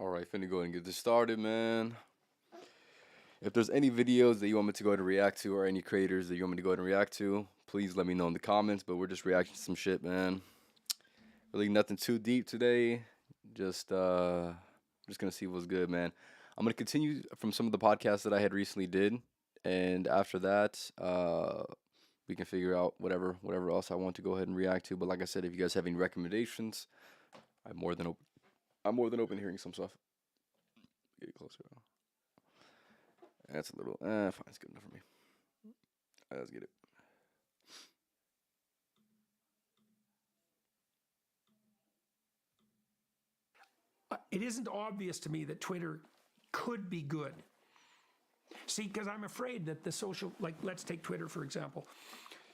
All right, finna go ahead and get this started, man. If there's any videos that you want me to go ahead and react to, or any creators that you want me to go ahead and react to, please let me know in the comments. But we're just reacting to some shit, man. Really nothing too deep today. Just just gonna see what's good, man. I'm gonna continue from some of the podcasts that I had recently did, and after that, we can figure out whatever else I want to go ahead and react to. But like I said, if you guys have any recommendations, I'm more than open. I'm more than open hearing some stuff. Get it closer. That's a little. Fine. It's good enough for me. Let's get it. It isn't obvious to me that Twitter could be good. See, because I'm afraid that the social, like, let's take Twitter for example.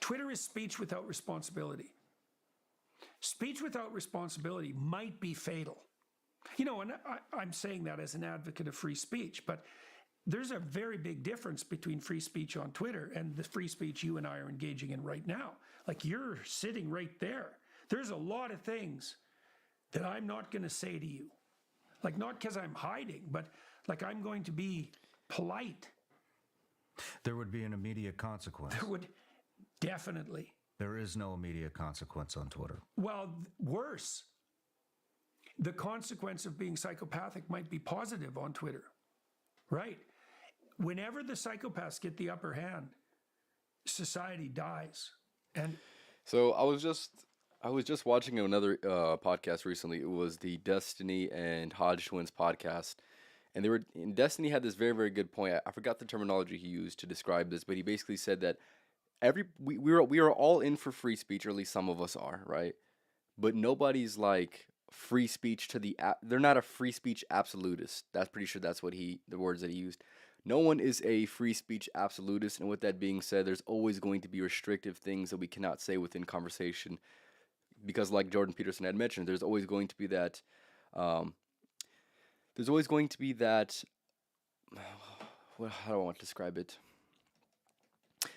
Twitter is speech without responsibility. Speech without responsibility might be fatal. You know, and I'm saying that as an advocate of free speech, but there's a very big difference between free speech on Twitter and the free speech you and I are engaging in right now. Like, you're sitting right there. There's a lot of things that I'm not going to say to you. Like, not because I'm hiding, but like I'm going to be polite. There would be an immediate consequence. There would definitely. There is no immediate consequence on Twitter. Well, worse. The consequence of being psychopathic might be positive on Twitter, right? Whenever the psychopaths get the upper hand, society dies. And so I was just watching another podcast recently. It was the Destiny and Hodge Twins podcast, and they were in Destiny had this very good point. I forgot the terminology he used to describe this, but he basically said that we are all in for free speech, or at least some of us are, right? But nobody's like free speech to the they're not a free speech absolutist. That's pretty sure that's what the words that he used. No one is a free speech absolutist, and with that being said, there's always going to be restrictive things that we cannot say within conversation, because like Jordan Peterson had mentioned, there's always going to be that there's always going to be that well, how do I want to describe it?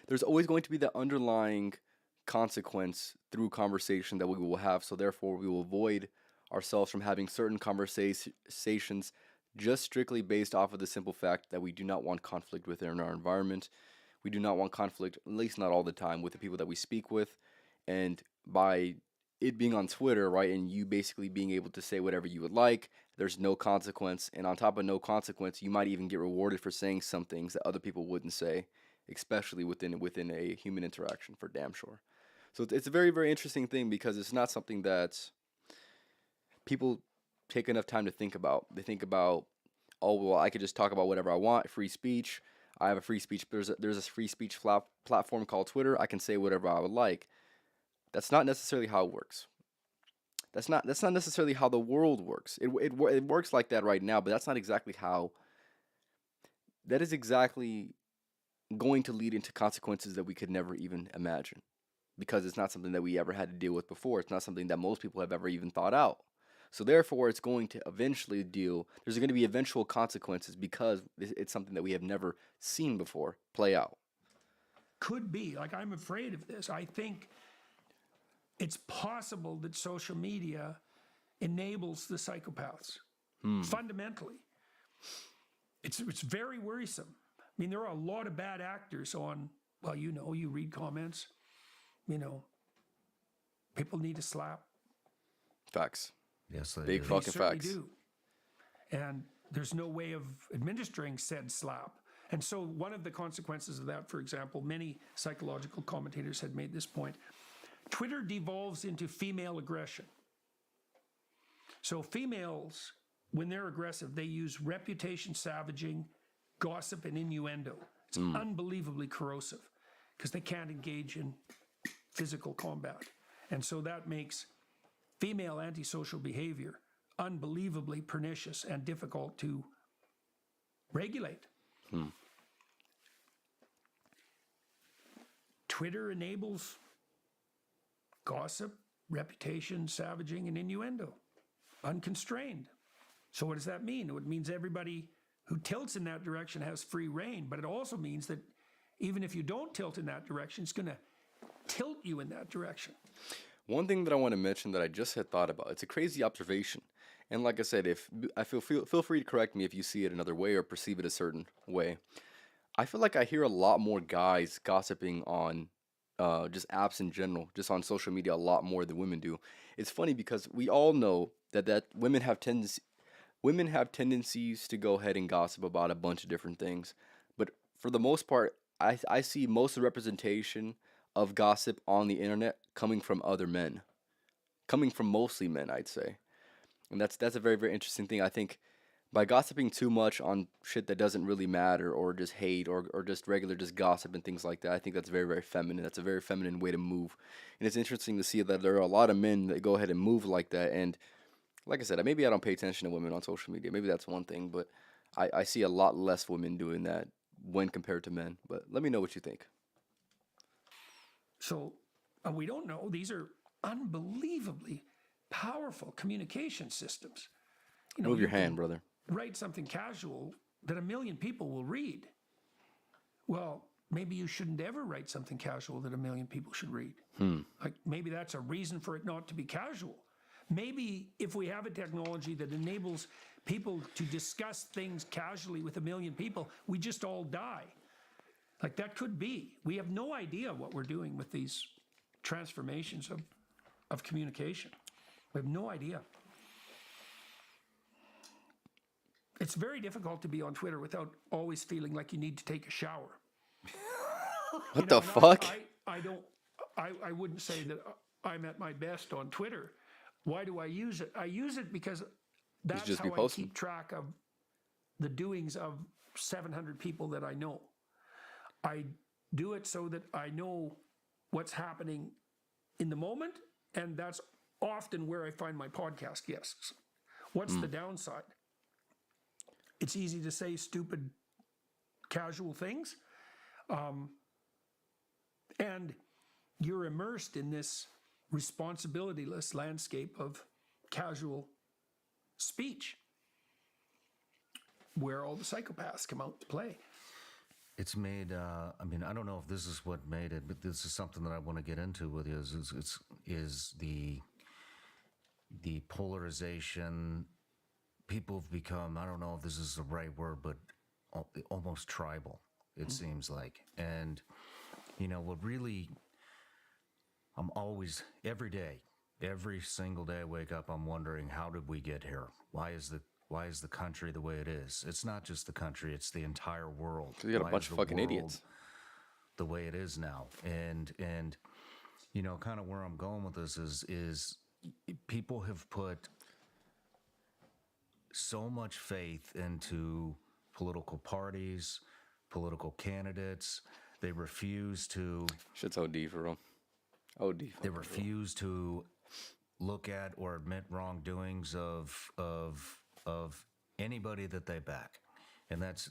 There's always going to be that underlying consequence through conversation that we will have, so therefore we will avoid ourselves from having certain conversations just strictly based off of the simple fact that we do not want conflict within our environment. We do not want conflict, at least not all the time, with the people that we speak with. And by it being on Twitter, right, and you basically being able to say whatever you would like, there's no consequence. And on top of no consequence, you might even get rewarded for saying some things that other people wouldn't say, especially within a human interaction, for damn sure. So it's a very interesting thing, because it's not something that people take enough time to think about. They think about, oh, well, I could just talk about whatever I want, free speech. I have a free speech. There's a free speech platform called Twitter. I can say whatever I would like. That's not necessarily how it works. That's not necessarily how the world works. It works like that right now, but that's not exactly how. That is exactly going to lead into consequences that we could never even imagine, because it's not something that we ever had to deal with before. It's not something that most people have ever even thought out. So therefore, it's going to eventually there's going to be eventual consequences, because it's something that we have never seen before play out. could be, like, I'm afraid of this. I think it's possible that social media enables the psychopaths fundamentally. It's very worrisome. I mean, there are a lot of bad actors on, well, you read comments, people need a slap. Facts. Yes, they Big do. fucking They certainly facts. do. And there's no way of administering said slap. And so one of the consequences of that, for example, many psychological commentators had made this point, Twitter devolves into female aggression. So females, when they're aggressive, they use reputation savaging, gossip, and innuendo. It's unbelievably corrosive because they can't engage in physical combat. And so that makes female antisocial behavior unbelievably pernicious and difficult to regulate. Twitter enables gossip, reputation, savaging, and innuendo, unconstrained. So what does that mean? It means everybody who tilts in that direction has free reign, but it also means that even if you don't tilt in that direction, it's going to tilt you in that direction. One thing that I want to mention that I just had thought about, it's a crazy observation, And like I said, if I feel free to correct me if you see it another way or perceive it a certain way. I feel like I hear a lot more guys gossiping on just apps in general, just on social media, a lot more than women do. It's funny because we all know that women have tendencies to go ahead and gossip about a bunch of different things. But for the most part, I see most of the representation of gossip on the internet coming from other men, coming from mostly men, I'd say. And that's a very, very interesting thing. I think by gossiping too much on shit that doesn't really matter, or just hate, or just regular just gossip and things like that, I think that's very, very feminine. That's a very feminine way to move. And it's interesting to see that there are a lot of men that go ahead and move like that. And like I said, maybe I don't pay attention to women on social media. Maybe that's one thing, but I see a lot less women doing that when compared to men. But let me know what you think. So we don't know. These are unbelievably powerful communication systems. Move your you hand, can brother. write something casual that a million people will read. Well, maybe you shouldn't ever write something casual that a million people should read. Like maybe that's a reason for it not to be casual. Maybe if we have a technology that enables people to discuss things casually with a million people, we just all die. Like that could be. We have no idea what we're doing with these transformations of communication. We have no idea. It's very difficult to be on Twitter without always feeling like you need to take a shower. What the and fuck? I wouldn't say that I'm at my best on Twitter. Why do I use it? I use it because that's just how be I posting. keep track of the doings of 700 people that I know. I do it so that I know what's happening in the moment, and that's often where I find my podcast guests. What's the downside? It's easy to say stupid, casual things, and you're immersed in this responsibilityless landscape of casual speech where all the psychopaths come out to play. It's made. I mean, I don't know if this is what made it, but this is something that I want to get into with you. Is the polarization? People have become. I don't know if this is the right word, but almost tribal. It seems like, and what really. I'm always every day, every single day I wake up, I'm wondering, how did we get here? Why is the country the way it is? It's not just the country; it's the entire world. You got a Why bunch is of the fucking world idiots. the way it is now? And kind of where I'm going with this is people have put so much faith into political parties, political candidates. They refuse to. Shit's OD for real. OD. They refuse to look at or admit wrongdoings of anybody that they back, and that's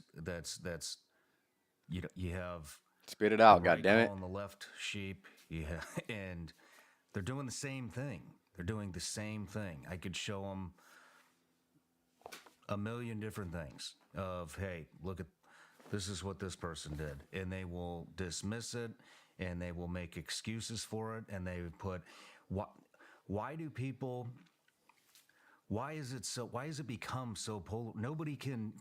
you have Spit it the out, right goddammit. calling the left sheep, and they're doing the same thing. They're doing the same thing. I could show them a million different things of, hey, look at this is what this person did, and they will dismiss it, and they will make excuses for it, and they would put why do people why is it become so polar? Nobody can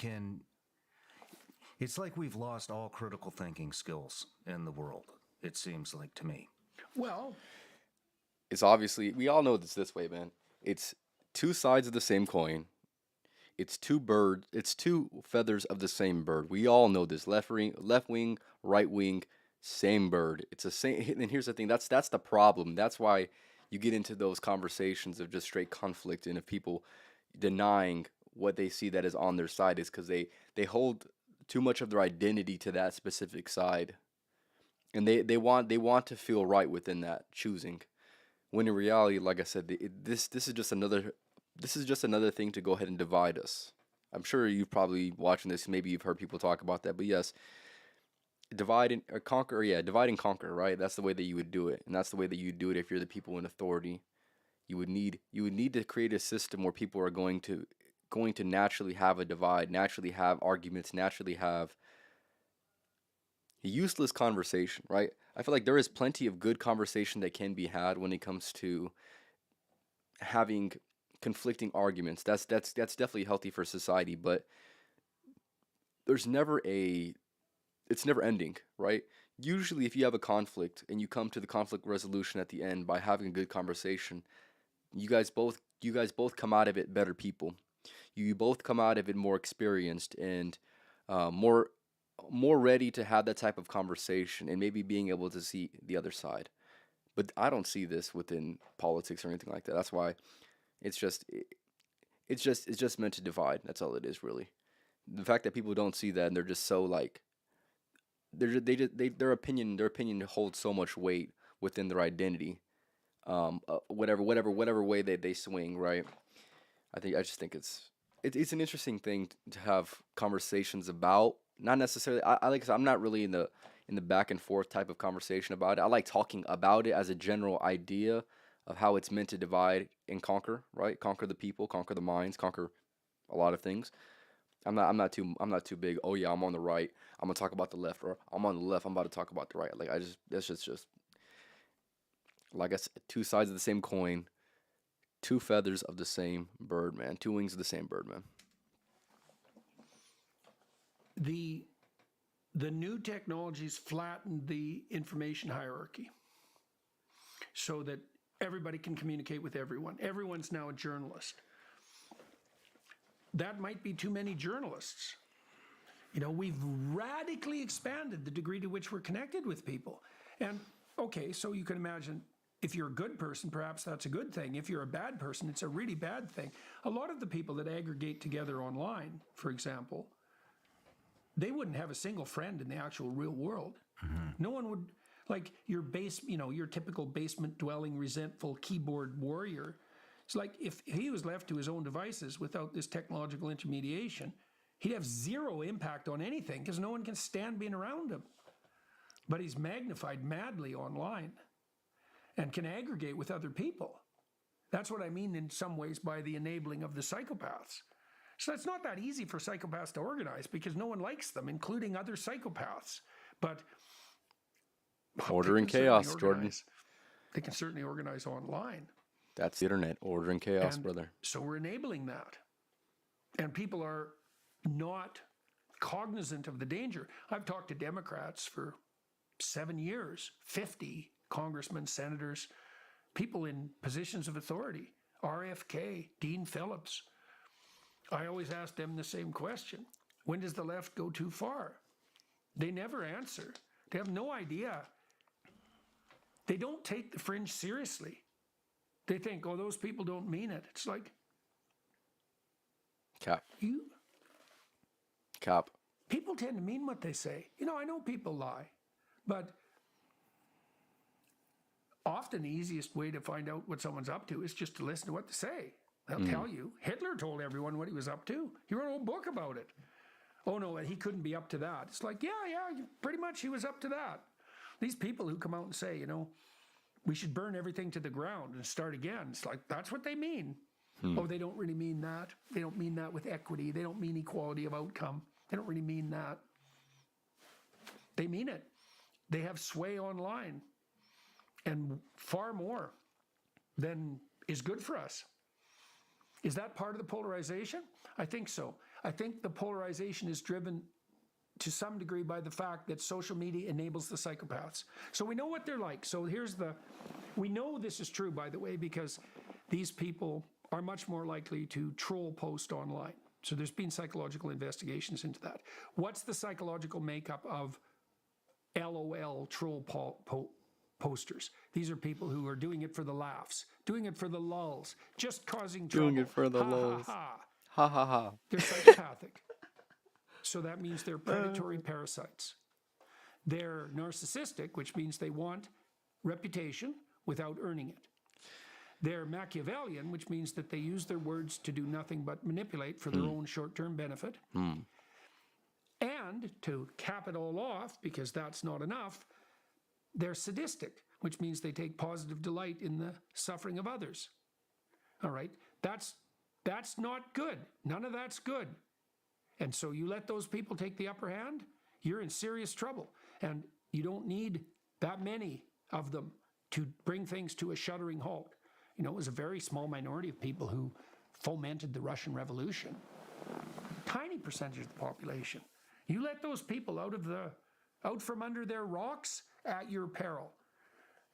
it's like we've lost all critical thinking skills in the world, it seems like to me. Well, It's obviously, we all know it's this way, man. It's two sides of the same coin. It's two feathers of the same bird. We all know this. Left wing, right wing, same bird. It's the same. And here's the thing. That's the problem. That's why you get into those conversations of just straight conflict and of people denying what they see that is on their side, is because they hold too much of their identity to that specific side, and they want to feel right within that choosing. When in reality, like I said, this is just another thing to go ahead and divide us. I'm sure you've probably watching this. Maybe you've heard people talk about that, but yes, divide and conquer. Yeah, divide and conquer. Right. That's the way that you would do it, and that's the way that you do it if you're the people in authority. You would need to create a system where people are going to naturally have a divide, naturally have arguments, naturally have useless conversation. Right. I feel like there is plenty of good conversation that can be had when it comes to having conflicting arguments. That's definitely healthy for society, but there's never a it's never ending, right? Usually if you have a conflict and you come to the conflict resolution at the end by having a good conversation, you guys both come out of it better people. You both come out of it more experienced and more ready to have that type of conversation and maybe being able to see the other side. But I don't see this within politics or anything like that. That's why it's just it's just meant to divide. That's all it is, really. The fact that people don't see that and they're just so like their opinion holds so much weight within their identity. Whatever way they swing, right? I just think it's an interesting thing to have conversations about. Not necessarily. Like I said, I'm not really in the back and forth type of conversation about it. I like talking about it as a general idea of how it's meant to divide and conquer, right? Conquer the people, conquer the minds, conquer a lot of things. I'm not too big. Oh yeah, I'm on the right. I'm gonna talk about the left, or I'm on the left. I'm about to talk about the right. Like I just that's just like I said, two sides of the same coin, two feathers of the same bird, man. Two wings of the same bird, man. The the new technologies flattened the information hierarchy so that everybody can communicate with everyone. Everyone's now a journalist. That might be too many journalists. You know, we've radically expanded the degree to which we're connected with people. And okay, so you can imagine if you're a good person, perhaps that's a good thing. If you're a bad person, it's a really bad thing. A lot of the people that aggregate together online, for example, they wouldn't have a single friend in the actual real world. No one would, like your typical basement dwelling, resentful keyboard warrior. It's like if he was left to his own devices without this technological intermediation, he'd have zero impact on anything because no one can stand being around him. But he's magnified madly online and can aggregate with other people. That's what I mean in some ways by the enabling of the psychopaths. So it's not that easy for psychopaths to organize because no one likes them, including other psychopaths. But Order they and can certainly chaos, Jordan. organize. They can certainly organize online. That's the internet. Order and chaos, And brother. so we're enabling that. And people are not cognizant of the danger. I've talked to Democrats for 7 years, 50 congressmen, senators, people in positions of authority, RFK, Dean Phillips. I always ask them the same question. When does the left go too far? They never answer. They have no idea. They don't take the fringe seriously. They think, oh, those people don't mean it. It's like, Cap. you Cap. people tend to mean what they say. You know, I know people lie, but often the easiest way to find out what someone's up to is just to listen to what they say. They'll tell you. Hitler told everyone what he was up to. He wrote a whole book about it. Oh no, he couldn't be up to that. It's like, yeah, pretty much he was up to that. These people who come out and say, you know, we should burn everything to the ground and start again. It's like, that's what they mean. Oh, they don't really mean that. They don't mean that with equity. They don't mean equality of outcome. They don't really mean that. They mean it. They have sway online and far more than is good for us. Is that part of the polarization? I think so. I think the polarization is driven to some degree by the fact that social media enables the psychopaths. So we know what they're like. So we know this is true, by the way, because these people are much more likely to troll post online. So there's been psychological investigations into that. What's the psychological makeup of LOL troll posters? These are people who are doing it for the laughs, doing it for the lulls, just causing trouble. Doing it for the ha, lulls. Ha, ha. Ha ha ha. They're psychopathic. So that means they're predatory parasites. They're narcissistic, which means they want reputation without earning it. They're Machiavellian, which means that they use their words to do nothing but manipulate for their own short-term benefit. And to cap it all off, because that's not enough, they're sadistic, which means they take positive delight in the suffering of others. All right, that's not good. None of that's good. And so you let those people take the upper hand, you're in serious trouble. And you don't need that many of them to bring things to a shuddering halt. You know, it was a very small minority of people who fomented the Russian Revolution. Tiny percentage of the population. You let those people out from under their rocks at your peril.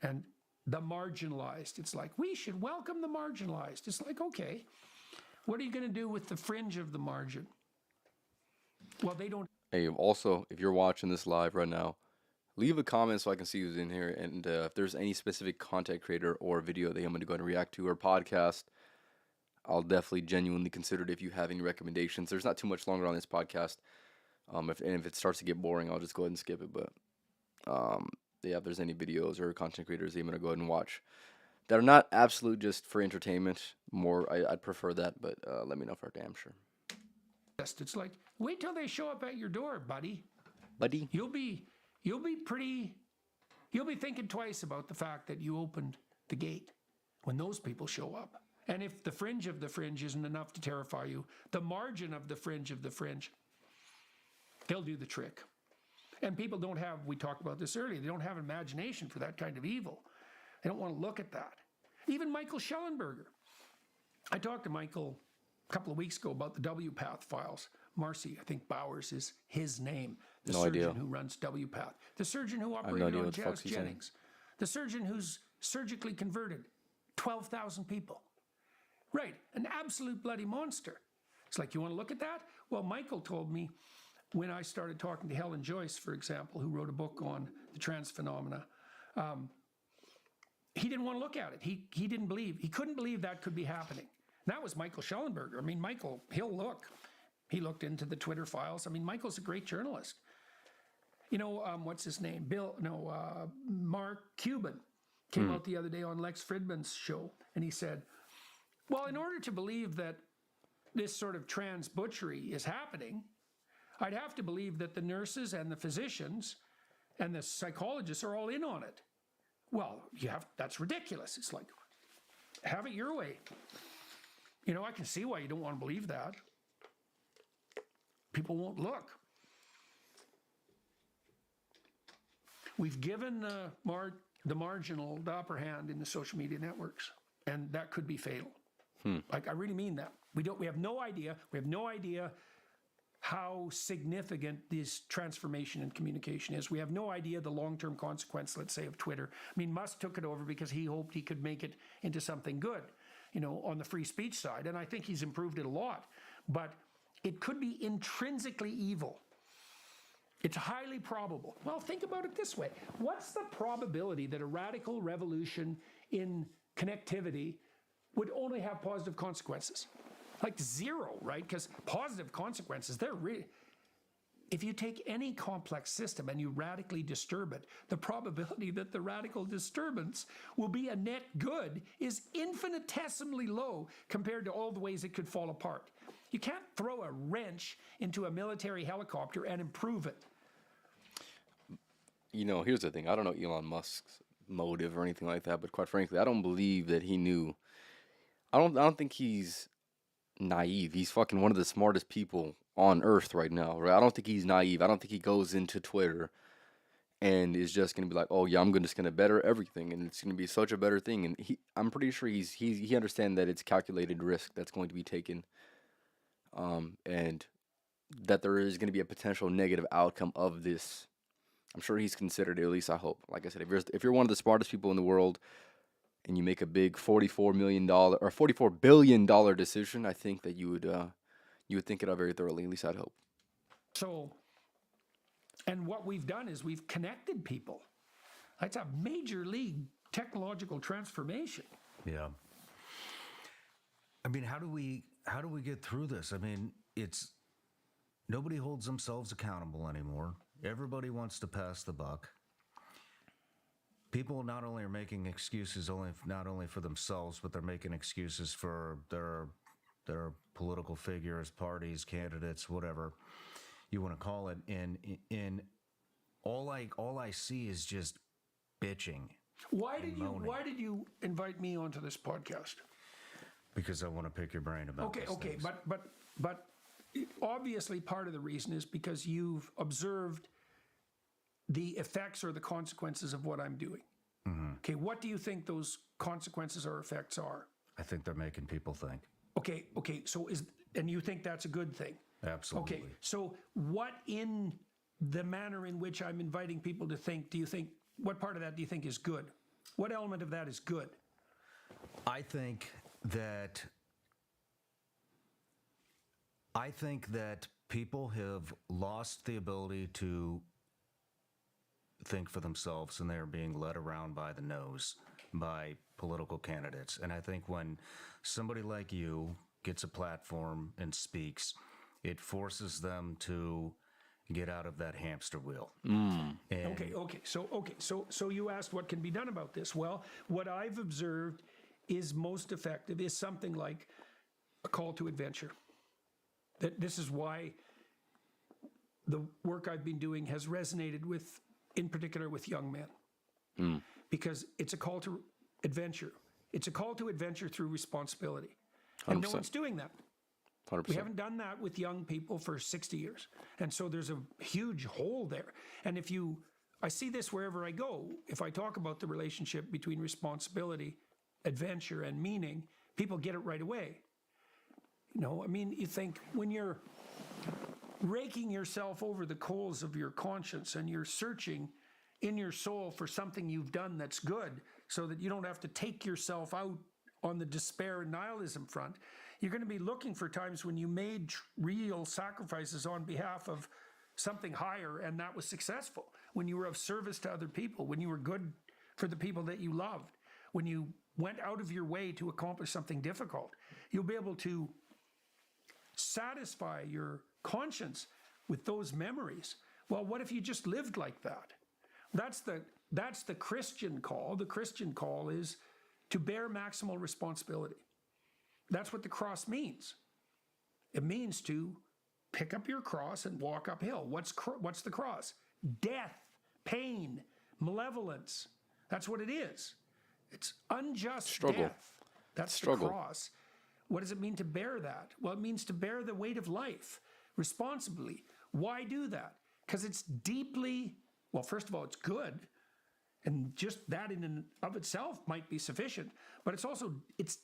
And the marginalized, it's like, we should welcome the marginalized. It's like, okay, what are you going to do with the fringe of the margin? Well, they don't. Hey, also, if you're watching this live right now, leave a comment so I can see who's in here. And if there's any specific content creator or video that I'm going to go ahead and react to or podcast, I'll definitely genuinely consider it if you have any recommendations. There's not too much longer on this podcast. If it starts to get boring, I'll just go ahead and skip it. But yeah, if there's any videos or content creators that I'm going to go ahead and watch that are not absolute just for entertainment, I'd prefer that. But let me know for damn sure. It's like, wait till they show up at your door, buddy. Buddy? You'll be thinking twice about the fact that you opened the gate when those people show up. And if the fringe of the fringe isn't enough to terrify you, the margin of the fringe, they'll do the trick. And people don't have, we talked about this earlier, they don't have imagination for that kind of evil. They don't want to look at that. Even Michael Schellenberger. I talked to Michael a couple of weeks ago about the WPATH files. Marcy, I think Bowers is his name. The surgeon who runs WPATH. The surgeon who operated on Jazz Jennings. The surgeon who's surgically converted 12,000 people. Right, an absolute bloody monster. It's like, you want to look at that? Well, Michael told me when I started talking to Helen Joyce, for example, who wrote a book on the trans phenomena, he didn't want to look at it. He couldn't believe that could be happening. That was Michael Schellenberger. I mean, Michael, he'll look. He looked into the Twitter files. I mean, Michael's a great journalist. You know, what's his name? Mark Cuban came out the other day on Lex Fridman's show, and he said, well, in order to believe that this sort of trans butchery is happening, I'd have to believe that the nurses and the physicians and the psychologists are all in on it. Well, that's ridiculous. It's like, have it your way. You know, I can see why you don't want to believe that. People won't look. We've given the marginal the upper hand in the social media networks, and that could be fatal. Like, I really mean that. We have no idea. We have no idea how significant this transformation in communication is. We have no idea the long-term consequence, let's say, of Twitter. I mean, Musk took it over because he hoped he could make it into something good, you know, on the free speech side. And I think he's improved it a lot. But it could be intrinsically evil. It's highly probable. Well, think about it this way. What's the probability that a radical revolution in connectivity would only have positive consequences? Like zero, right? Because positive consequences, if you take any complex system and you radically disturb it, the probability that the radical disturbance will be a net good is infinitesimally low compared to all the ways it could fall apart. You can't throw a wrench into a military helicopter and improve it. You know, here's the thing. I don't know Elon Musk's motive or anything like that, but quite frankly, I don't believe that he knew. I don't think he's naive. He's fucking one of the smartest people on earth right now, right? I don't think he's naive. I don't think he goes into Twitter and is just gonna be like, oh yeah, just gonna better everything, and it's gonna be such a better thing. And I'm pretty sure he understands that it's calculated risk that's going to be taken, and that there is gonna be a potential negative outcome of this. I'm sure he's considered it, at least I hope. Like I said, if you're one of the smartest people in the world, and you make a big $44 billion decision, I think that you would think it out very thoroughly. At least I'd hope. So, and what we've done is we've connected people. That's a major league technological transformation. Yeah. I mean, how do we get through this? I mean, nobody holds themselves accountable anymore. Everybody wants to pass the buck. People not only are making excuses not only for themselves, but they're making excuses for their political figures, parties, candidates, whatever you want to call it. And all I see is just bitching. Why did you invite me onto this podcast? Because I want to pick your brain about these things. But obviously part of the reason is because you've observed the effects or the consequences of what I'm doing. Mm-hmm. Okay, what do you think those consequences or effects are? I think they're making people think. Okay. So and you think that's a good thing? Absolutely. Okay. So what in the manner in which I'm inviting people to think, what part of that do you think is good? What element of that is good? I think that people have lost the ability to think for themselves, and they're being led around by the nose by political candidates. And I think when somebody like you gets a platform and speaks, it forces them to get out of that hamster wheel. And Okay. So you asked what can be done about this. Well, what I've observed is most effective is something like a call to adventure. That this is why the work I've been doing has resonated with, in particular, with young men, because it's a call to adventure. It's a call to adventure through responsibility, and no 100%. one's doing that. 100%. We haven't done that with young people for 60 years. And so there's a huge hole there. And I see this wherever I go. If I talk about the relationship between responsibility, adventure, and meaning, people get it right away. You think when you're raking yourself over the coals of your conscience and you're searching in your soul for something you've done that's good so that you don't have to take yourself out on the despair and nihilism front, you're going to be looking for times when you made real sacrifices on behalf of something higher and that was successful, when you were of service to other people, when you were good for the people that you loved, when you went out of your way to accomplish something difficult. You'll be able to satisfy your conscience with those memories. Well, what if you just lived like that? That's the Christian call. The Christian call is to bear maximal responsibility. That's what the cross means. It means to pick up your cross and walk uphill. What's the cross? Death, pain, malevolence. That's what it is. It's unjust Struggle. death. That's Struggle. the cross. What does it mean to bear that? Well, it means to bear the weight of life responsibly. Why do that? Because it's well, first of all, it's good. And just that in and of itself might be sufficient. But it's also, it's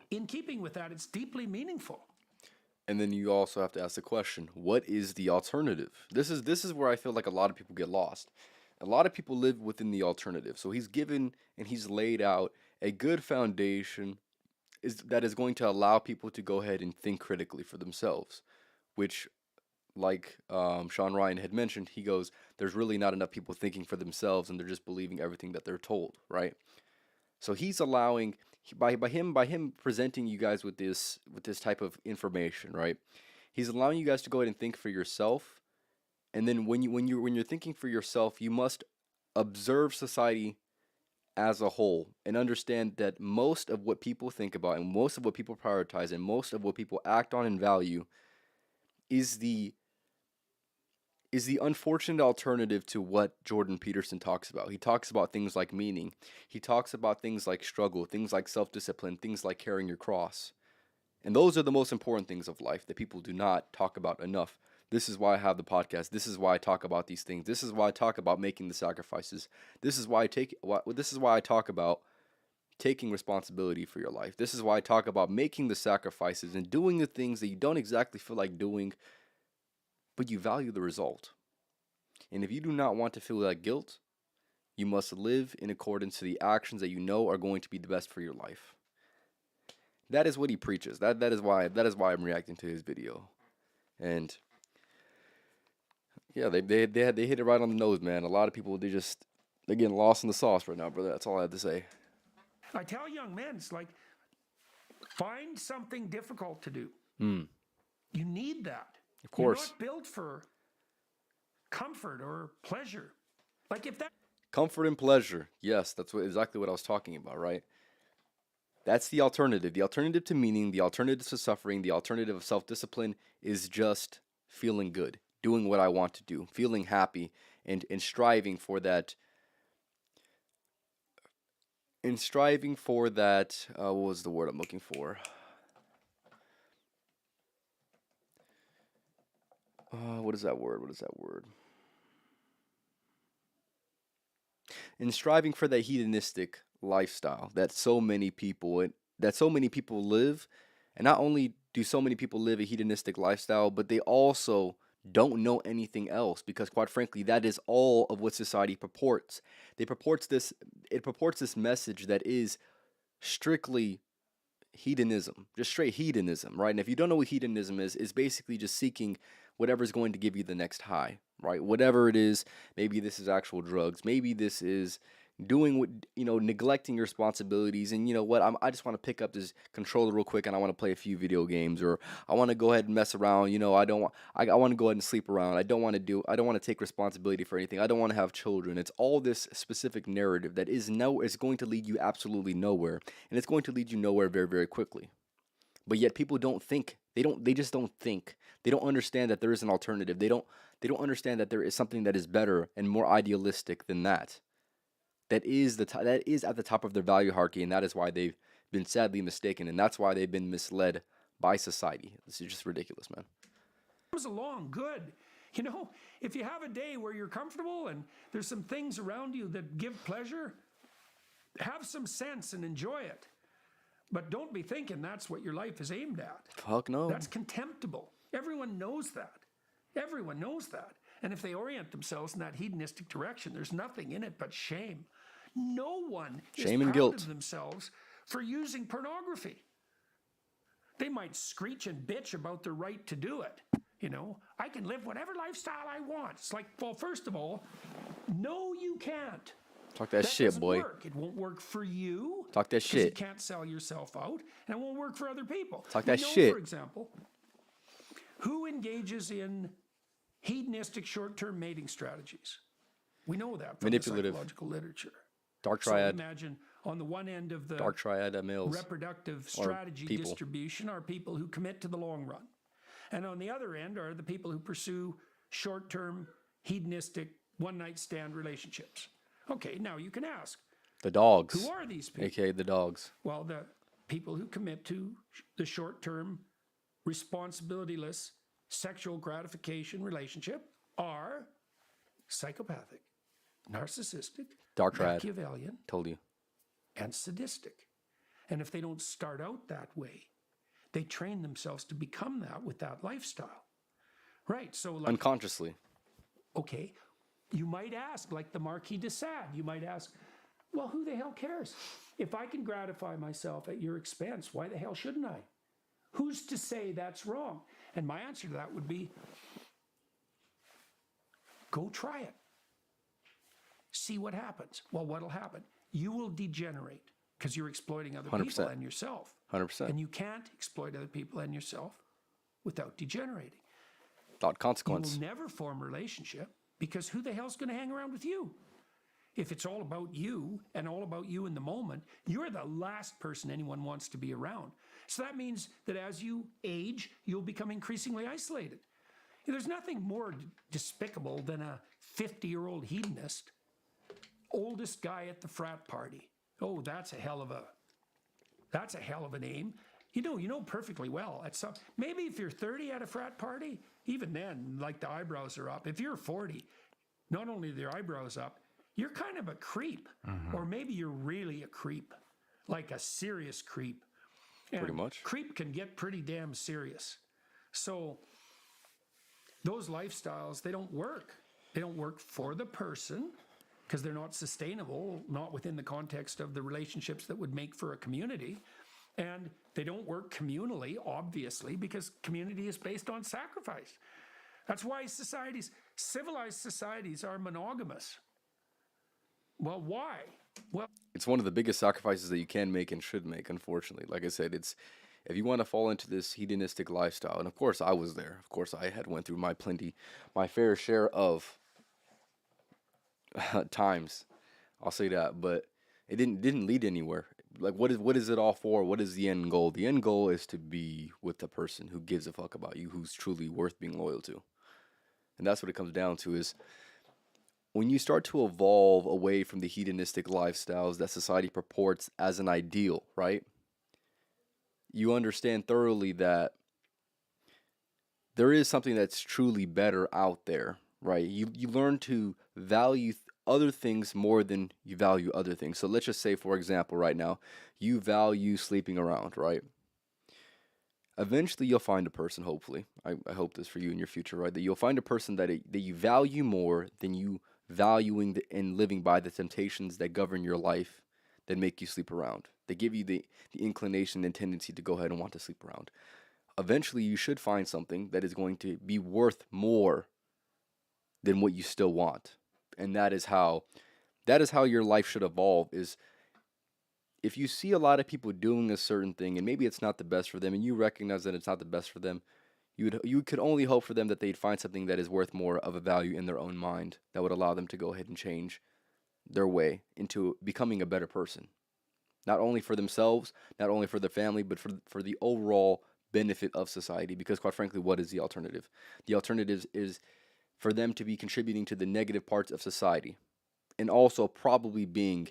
in keeping with that, it's deeply meaningful. And then you also have to ask the question, what is the alternative? This is where I feel like a lot of people get lost. A lot of people live within the alternative. So he's given and he's laid out a good foundation that is going to allow people to go ahead and think critically for themselves, which, like Sean Ryan had mentioned, he goes, there's really not enough people thinking for themselves and they're just believing everything that they're told, right? So he's allowing, by him presenting you guys with this type of information, right? He's allowing you guys to go ahead and think for yourself. And then when you're thinking for yourself, you must observe society as a whole and understand that most of what people think about and most of what people prioritize and most of what people act on and value is the unfortunate alternative to what Jordan Peterson talks about. He talks about things like meaning. He talks about things like struggle, things like self-discipline, things like carrying your cross. And those are the most important things of life that people do not talk about enough. This is why I have the podcast. This is why I talk about these things. This is why I talk about making the sacrifices. This is why I talk about taking responsibility for your life. This is why I talk about making the sacrifices and doing the things that you don't exactly feel like doing, but you value the result. And if you do not want to feel that guilt, you must live in accordance to the actions that you know are going to be the best for your life. That is what he preaches. That is why I'm reacting to his video. And yeah, they hit it right on the nose, man. A lot of people they're getting lost in the sauce right now, brother. That's all I have to say. I tell young men, it's like, find something difficult to do. You need that. Of course. You're not built for comfort or pleasure. Like if that Comfort and pleasure. Yes, that's exactly what I was talking about, right? That's the alternative. The alternative to meaning, the alternative to suffering, the alternative of self-discipline is just feeling good, doing what I want to do, feeling happy, and striving for that. What was the word I'm looking for? What is that word? In striving for that hedonistic lifestyle that so many people that so many people live. And not only do so many people live a hedonistic lifestyle, but they also don't know anything else, because quite frankly, that is all of what society purports. It purports this message that is strictly hedonism, just straight hedonism, right? And if you don't know what hedonism is, it's basically just seeking whatever's going to give you the next high, right? Whatever it is, maybe this is actual drugs, maybe this is doing what, neglecting your responsibilities. And you know what, I just want to pick up this controller real quick and I want to play a few video games, or I want to go ahead and mess around. I want to go ahead and sleep around. I don't want to take responsibility for anything. I don't want to have children. It's all this specific narrative that is going to lead you absolutely nowhere, and it's going to lead you nowhere very, very quickly. But yet people don't think. They just don't think. They don't understand that there is an alternative. They don't understand that there is something that is better and more idealistic than that. That is at the top of their value hierarchy, and that is why they've been sadly mistaken, and that's why they've been misled by society. This is just ridiculous, man. Comes along good. If you have a day where you're comfortable and there's some things around you that give pleasure, have some sense and enjoy it. But don't be thinking that's what your life is aimed at. Fuck no. That's contemptible. Everyone knows that. Everyone knows that. And if they orient themselves in that hedonistic direction, there's nothing in it but shame. No one Shame is and proud guilt of themselves for using pornography. They might screech and bitch about their right to do it. I can live whatever lifestyle I want. It's like, well, first of all, no, you can't. Talk that shit, doesn't boy. Work. It won't work for you. Talk that shit. You can't sell yourself out, and it won't work for other people. Talk that we know, shit. For example, who engages in hedonistic short-term mating strategies? We know that from Manipulative. the psychological literature. Dark So triad. imagine on the one end of the Dark triad males. reproductive strategy people. distribution are people who commit to the long run. And on the other end are the people who pursue short-term hedonistic one-night stand relationships. Okay, now you can ask, The dogs. who are these people? AKA the dogs. Well, the people who commit to the short-term, responsibility-less sexual gratification relationship are psychopathic, narcissistic, Dark triad. Machiavellian, Told you. and sadistic. And if they don't start out that way, they train themselves to become that with that lifestyle. Right, so like, Unconsciously. okay, you might ask, like the Marquis de Sade, you might ask, well, who the hell cares? If I can gratify myself at your expense, why the hell shouldn't I? Who's to say that's wrong? And my answer to that would be, go try it. See what happens. Well, what'll happen? You will degenerate because you're exploiting other 100%. people and yourself. 100%. And you can't exploit other people and yourself without degenerating. Thought You consequence. will never form a relationship because who the hell's going to hang around with you? If it's all about you and all about you in the moment, you're the last person anyone wants to be around. So that means that as you age, you'll become increasingly isolated. There's nothing more despicable than a 50-year-old hedonist, oldest guy at the frat party. Oh, that's a hell of a name. You know perfectly well. Maybe if you're 30 at a frat party, even then, like the eyebrows are up. If you're 40, not only are their eyebrows up, you're kind of a creep. Or maybe you're really a creep, like a serious creep. And Pretty much. Creep can get pretty damn serious. So those lifestyles, they don't work. They don't work for the person because they're not sustainable, not within the context of the relationships that would make for a community. And they don't work communally, obviously, because community is based on sacrifice. That's why civilized societies are monogamous. Well, why? Well, It's one of the biggest sacrifices that you can make and should make, unfortunately. Like I said, if you want to fall into this hedonistic lifestyle, and of course I was there. Of course I had went through my fair share of times. I'll say that, but it didn't lead anywhere. Like what is it all for? What is the end goal? The end goal is to be with the person who gives a fuck about you, who's truly worth being loyal to. And that's what it comes down to is when you start to evolve away from the hedonistic lifestyles that society purports as an ideal, right? You understand thoroughly that there is something that's truly better out there, right? You learn to value other things more than you value other things. So let's just say, for example, right now, you value sleeping around, right? Eventually, you'll find a person, hopefully. I hope this for you in your future, right? That you'll find a person that you value more than you valuing and living by the temptations that govern your life that make you sleep around. They give you the inclination and tendency to go ahead and want to sleep around. Eventually, you should find something that is going to be worth more than what you still want. And that is how your life should evolve. Is if you see a lot of people doing a certain thing and maybe it's not the best for them and you recognize that it's not the best for them, you could only hope for them that they'd find something that is worth more of a value in their own mind that would allow them to go ahead and change their way into becoming a better person. Not only for themselves, not only for their family, but for the overall benefit of society. Because quite frankly, what is the alternative? The alternative is for them to be contributing to the negative parts of society and also probably being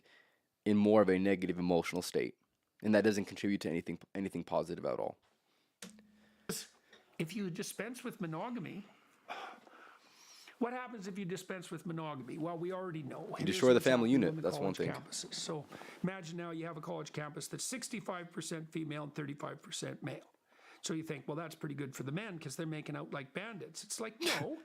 in more of a negative emotional state. And that doesn't contribute to anything positive at all. If you dispense with monogamy, what happens if you dispense with monogamy? Well, we already know. You destroy the family unit. That's one thing. Campuses. So imagine now you have a college campus that's 65% female and 35% male. So you think, well, that's pretty good for the men because they're making out like bandits. It's like, no.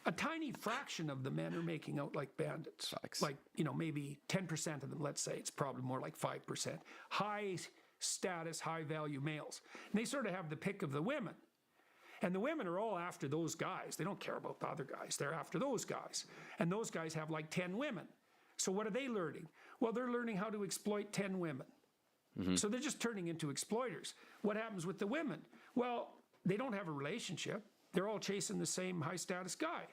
A tiny fraction of the men are making out like bandits. Facts. Like, maybe 10% of them, let's say. It's probably more like 5%. High status, high value males. And they sort of have the pick of the women. And the women are all after those guys. They don't care about the other guys. They're after those guys. And those guys have like 10 women. So what are they learning? Well, they're learning how to exploit 10 women. Mm-hmm. So they're just turning into exploiters. What happens with the women? Well, they don't have a relationship. They're all chasing the same high status guy.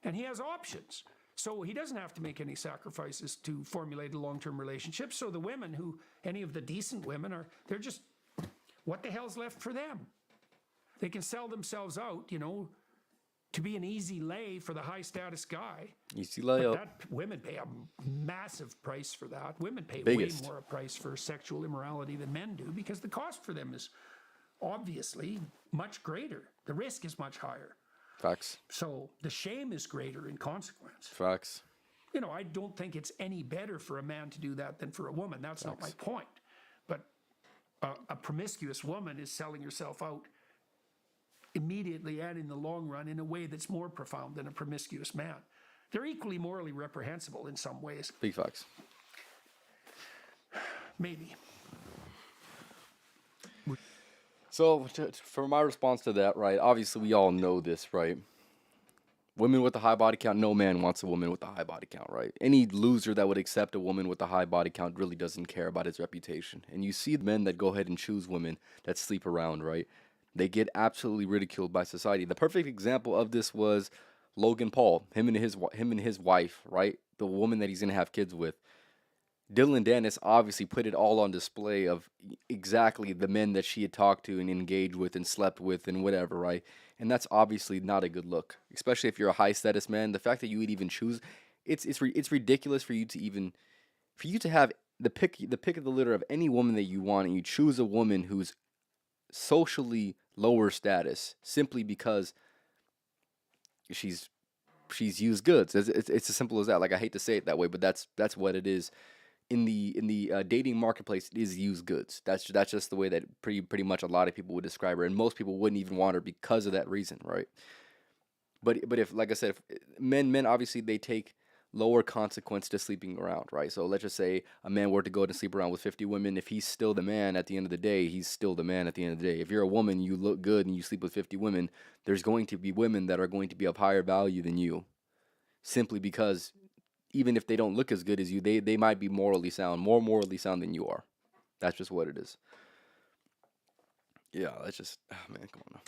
And he has options. So he doesn't have to make any sacrifices to formulate a long-term relationship. So the women any of the decent women they're just, what the hell's left for them? They can sell themselves out, to be an easy lay for the high status guy. Easy layup. But women pay a massive price for that. Women pay Biggest. way more a price for sexual immorality than men do because the cost for them is obviously much greater. The risk is much higher. Facts. So the shame is greater in consequence. Facts. I don't think it's any better for a man to do that than for a woman. That's not my point. But a promiscuous woman is selling herself out immediately and in the long run in a way that's more profound than a promiscuous man. They're equally morally reprehensible in some ways. Big facts. Maybe. So, for my response to that, right, obviously we all know this, right? Women with a high body count, no man wants a woman with a high body count, right? Any loser that would accept a woman with a high body count really doesn't care about his reputation. And you see men that go ahead and choose women that sleep around, right? They get absolutely ridiculed by society. The perfect example of this was Logan Paul, him and his wife, right? The woman that he's going to have kids with. Dylan Dennis obviously put it all on display of exactly the men that she had talked to and engaged with and slept with and whatever, right? And that's obviously not a good look, especially if you're a high status man. The fact that you would even choose, it's ridiculous for you to have the pick of the litter of any woman that you want, and you choose a woman who's socially lower status simply because she's used goods. It's as simple as that. Like, I hate to say it that way, but that's what it is. In the dating marketplace, it is used goods. That's just the way that pretty much a lot of people would describe her, and most people wouldn't even want her because of that reason, right? But if, like I said, if men obviously they take lower consequence to sleeping around, right? So let's just say a man were to go and sleep around with 50 women. If he's still the man at the end of the day, he's still the man at the end of the day. If you're a woman, you look good and you sleep with 50 women, there's going to be women that are going to be of higher value than you, simply because even if they don't look as good as you, they might be morally sound, more morally sound than you are. That's just what it is. Yeah, that's just, man, come on now.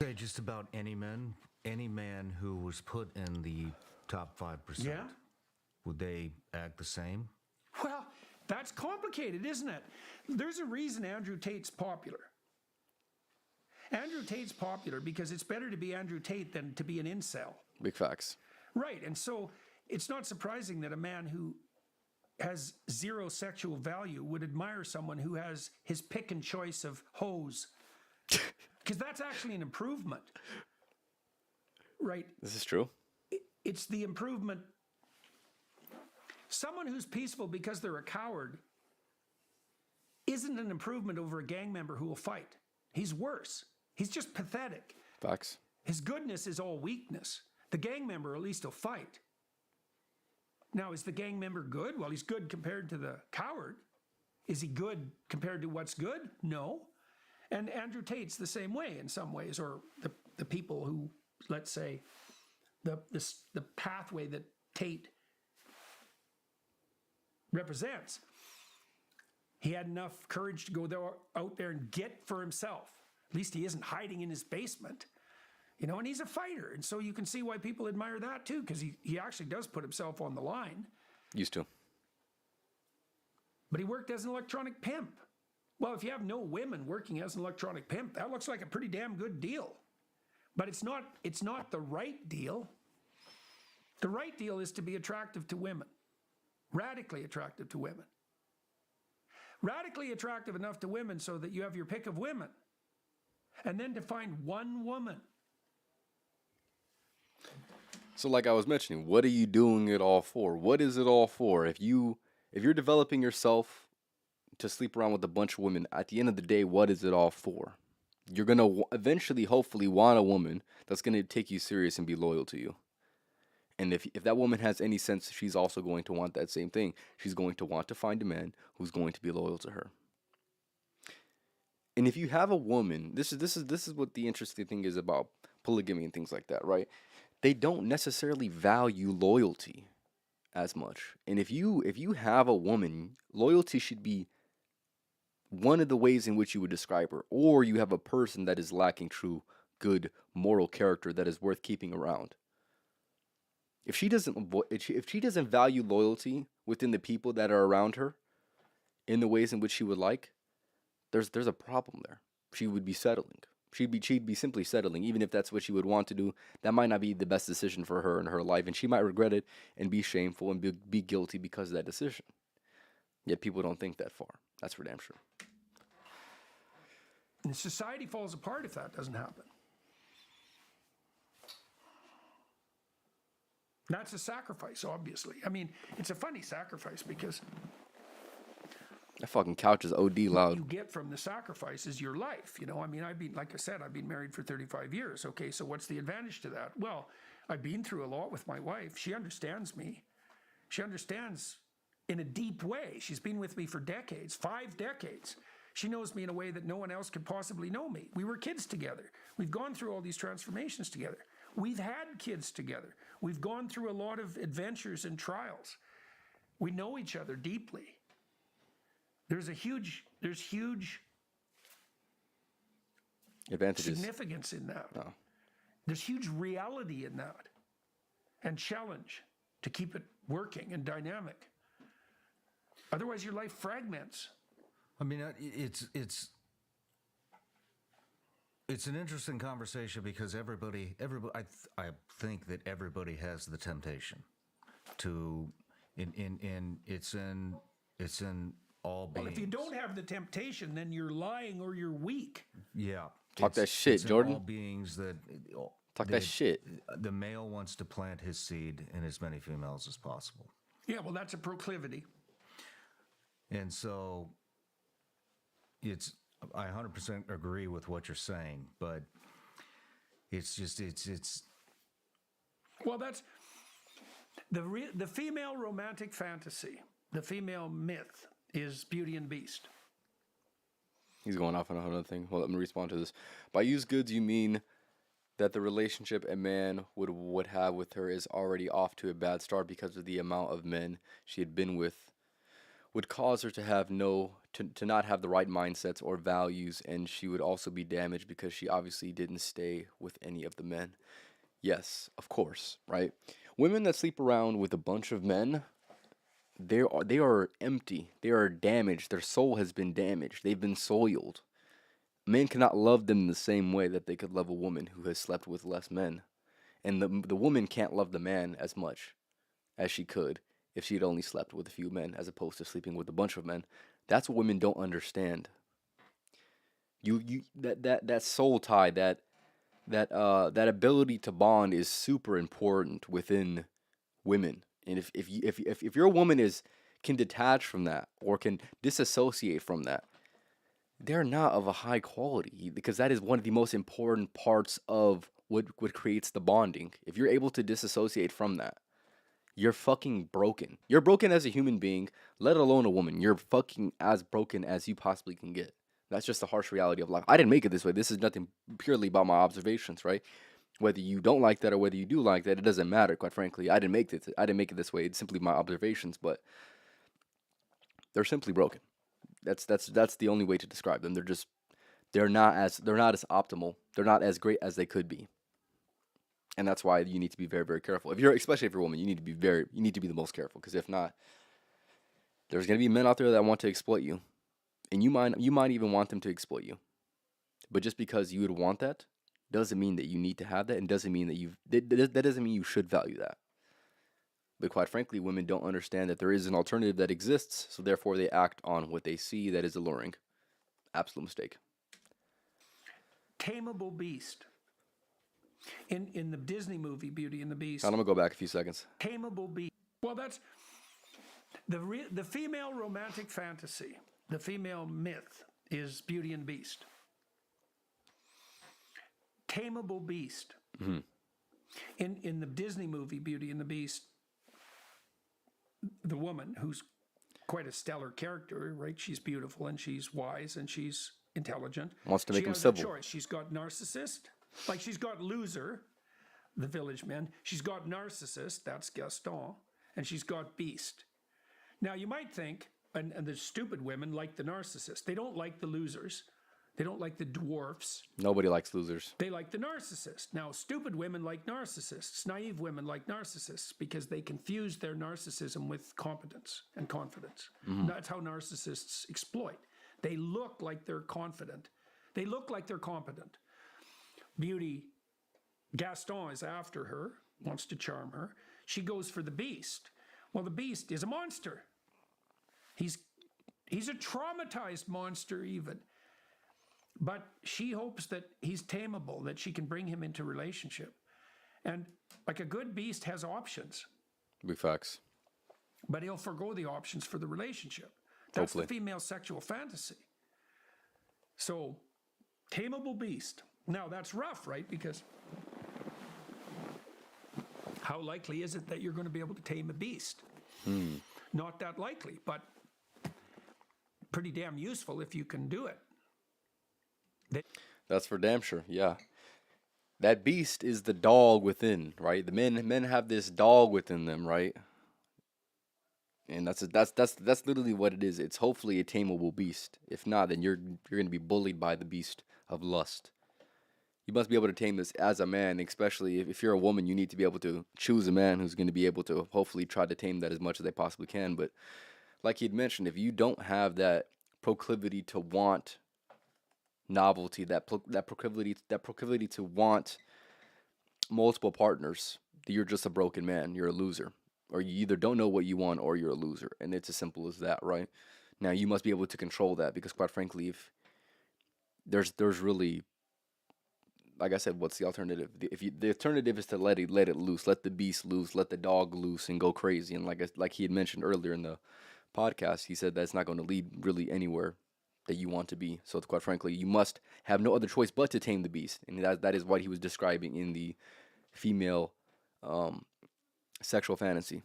Say just about any man who was put in the top 5%. Yeah. Would they act the same? Well, that's complicated, isn't it? There's a reason Andrew Tate's popular. Andrew Tate's popular because it's better to be Andrew Tate than to be an incel. Big facts. Right, and so it's not surprising that a man who has zero sexual value would admire someone who has his pick and choice of hoes. Because that's actually an improvement. Right? This is true. It's the improvement Someone who's peaceful because they're a coward isn't an improvement over a gang member who will fight. He's worse. He's just pathetic. Facts. His goodness is all weakness. The gang member at least will fight. Now, is the gang member good? Well, he's good compared to the coward. Is he good compared to what's good? No. And Andrew Tate's the same way in some ways, or the people who, let's say, the pathway that Tate represents. He had enough courage to go out there and get for himself. At least he isn't hiding in his basement. You know, and he's a fighter. And so you can see why people admire that too, because he actually does put himself on the line. Used to. But he worked as an electronic pimp. Well, if you have no women working as an electronic pimp, that looks like a pretty damn good deal. But it's not the right deal. The right deal is to be attractive to women. Radically attractive to women. Radically attractive enough to women so that you have your pick of women. And then to find one woman. So like I was mentioning, what are you doing it all for? What is it all for? If you're developing yourself to sleep around with a bunch of women, at the end of the day, what is it all for? You're going to eventually, hopefully, want a woman that's going to take you serious and be loyal to you. And if that woman has any sense, she's also going to want that same thing. She's going to want to find a man who's going to be loyal to her. And if you have a woman, this is what the interesting thing is about polygamy and things like that, right? They don't necessarily value loyalty as much. And if you have a woman, loyalty should be one of the ways in which you would describe her. Or you have a person that is lacking true, good, moral character that is worth keeping around. If she doesn't value loyalty within the people that are around her in the ways in which she would like, there's a problem there. She would be settling. She'd be simply settling, even if that's what she would want to do. That might not be the best decision for her in her life, and she might regret it and be shameful and be guilty because of that decision. Yet people don't think that far. That's for damn sure. And society falls apart if that doesn't happen. That's a sacrifice, obviously. I mean, it's a funny sacrifice because that fucking couch is OD loud. you get from the sacrifice is your life. You know, I mean, I've been married for 35 years. Okay, so what's the advantage to that? Well, I've been through a lot with my wife. She understands me. She understands in a deep way. She's been with me for decades, 5 decades. She knows me in a way that no one else could possibly know me. We were kids together. We've gone through all these transformations together. We've had kids together. We've gone through a lot of adventures and trials. We know each other deeply. There's huge advantages, significance in that. Oh. There's huge reality in that, and challenge to keep it working and dynamic. Otherwise, your life fragments. I mean, it's an interesting conversation because everybody, I think that everybody has the temptation to, it's in all beings. Well, if you don't have the temptation, then you're lying or you're weak. Yeah. Talk that shit, it's Jordan. In all beings that Talk that shit. The male wants to plant his seed in as many females as possible. Yeah, well, that's a proclivity. And so I 100% agree with what you're saying, but it's Well, that's the female romantic fantasy, the female myth is Beauty and Beast. He's going off on another thing. Well, let me respond to this. By used goods, you mean that the relationship a man would have with her is already off to a bad start because of the amount of men she had been with would cause her to have to not have the right mindsets or values, and she would also be damaged because she obviously didn't stay with any of the men. Yes, of course, right? Women that sleep around with a bunch of men, they are empty. They are damaged. Their soul has been damaged. They've been soiled. Men cannot love them the same way that they could love a woman who has slept with less men. And the woman can't love the man as much as she could if she'd only slept with a few men as opposed to sleeping with a bunch of men. That's what women don't understand. That soul tie, that ability to bond is super important within women And if your woman can detach from that or can disassociate from that, they're not of a high quality, because that is one of the most important parts of what creates the bonding. If you're able to disassociate from that, you're fucking broken. You're broken as a human being, let alone a woman. You're fucking as broken as you possibly can get. That's just the harsh reality of life. I didn't make it this way. This is nothing, purely about my observations, right? Whether you don't like that or whether you do like that, it doesn't matter. Quite frankly, I didn't make it. I didn't make it this way. It's simply my observations, but they're simply broken. That's the only way to describe them. They're not as optimal. They're not as great as they could be. And that's why you need to be very, very careful. Especially if you're a woman, you need to be the most careful, because if not, there's going to be men out there that want to exploit you. And you might even want them to exploit you. But just because you would want that doesn't mean that you need to have that, and doesn't mean that doesn't mean you should value that. But quite frankly, women don't understand that there is an alternative that exists, so therefore they act on what they see that is alluring. Absolute mistake. Tameable beast. In the Disney movie Beauty and the Beast. I'm going to go back a few seconds. Tameable beast. Well, that's the female romantic fantasy. The female myth is Beauty and the Beast. Tameable beast. Mm-hmm. In the Disney movie Beauty and the Beast, the woman, who's quite a stellar character, right? She's beautiful and she's wise and she's intelligent. Wants to make she him has civil. A choice. She's got narcissist, like she's got loser, the village men. She's got narcissist, that's Gaston, and she's got beast. Now you might think, and the stupid women like the narcissist. They don't like the losers. They don't like the dwarfs. Nobody likes losers. They like the narcissist. Now, stupid women like narcissists. Naive women like narcissists because they confuse their narcissism with competence and confidence. Mm-hmm. That's how narcissists exploit. They look like they're confident. They look like they're competent. Beauty, Gaston is after her, wants to charm her. She goes for the beast. Well, the beast is a monster. He's a traumatized monster even. But she hopes that he's tameable, that she can bring him into relationship. And like a good beast has options. Big facts. But he'll forgo the options for the relationship. That's Hopefully. The female sexual fantasy. So, tameable beast. Now, that's rough, right? Because how likely is it that you're going to be able to tame a beast? Not that likely, but pretty damn useful if you can do it. That's for damn sure. Yeah, that beast is the dog within, right? The men have this dog within them, right? And that's literally what it is. It's hopefully a tameable beast. If not, then you're going to be bullied by the beast of lust. You must be able to tame this as a man, especially if you're a woman. You need to be able to choose a man who's going to be able to hopefully try to tame that as much as they possibly can. But like he'd mentioned, if you don't have that proclivity to want novelty, that proclivity to want multiple partners, you're just a broken man. You're a loser, or you either don't know what you want or you're a loser, and it's as simple as that, right? Now you must be able to control that, because quite frankly, if there's really, like I said, what's the alternative? The alternative is to let it loose, let the beast loose, let the dog loose, and go crazy. And like he had mentioned earlier in the podcast, he said that's not going to lead really anywhere that you want to be. So quite frankly, you must have no other choice but to tame the beast, and that is what he was describing in the female sexual fantasy.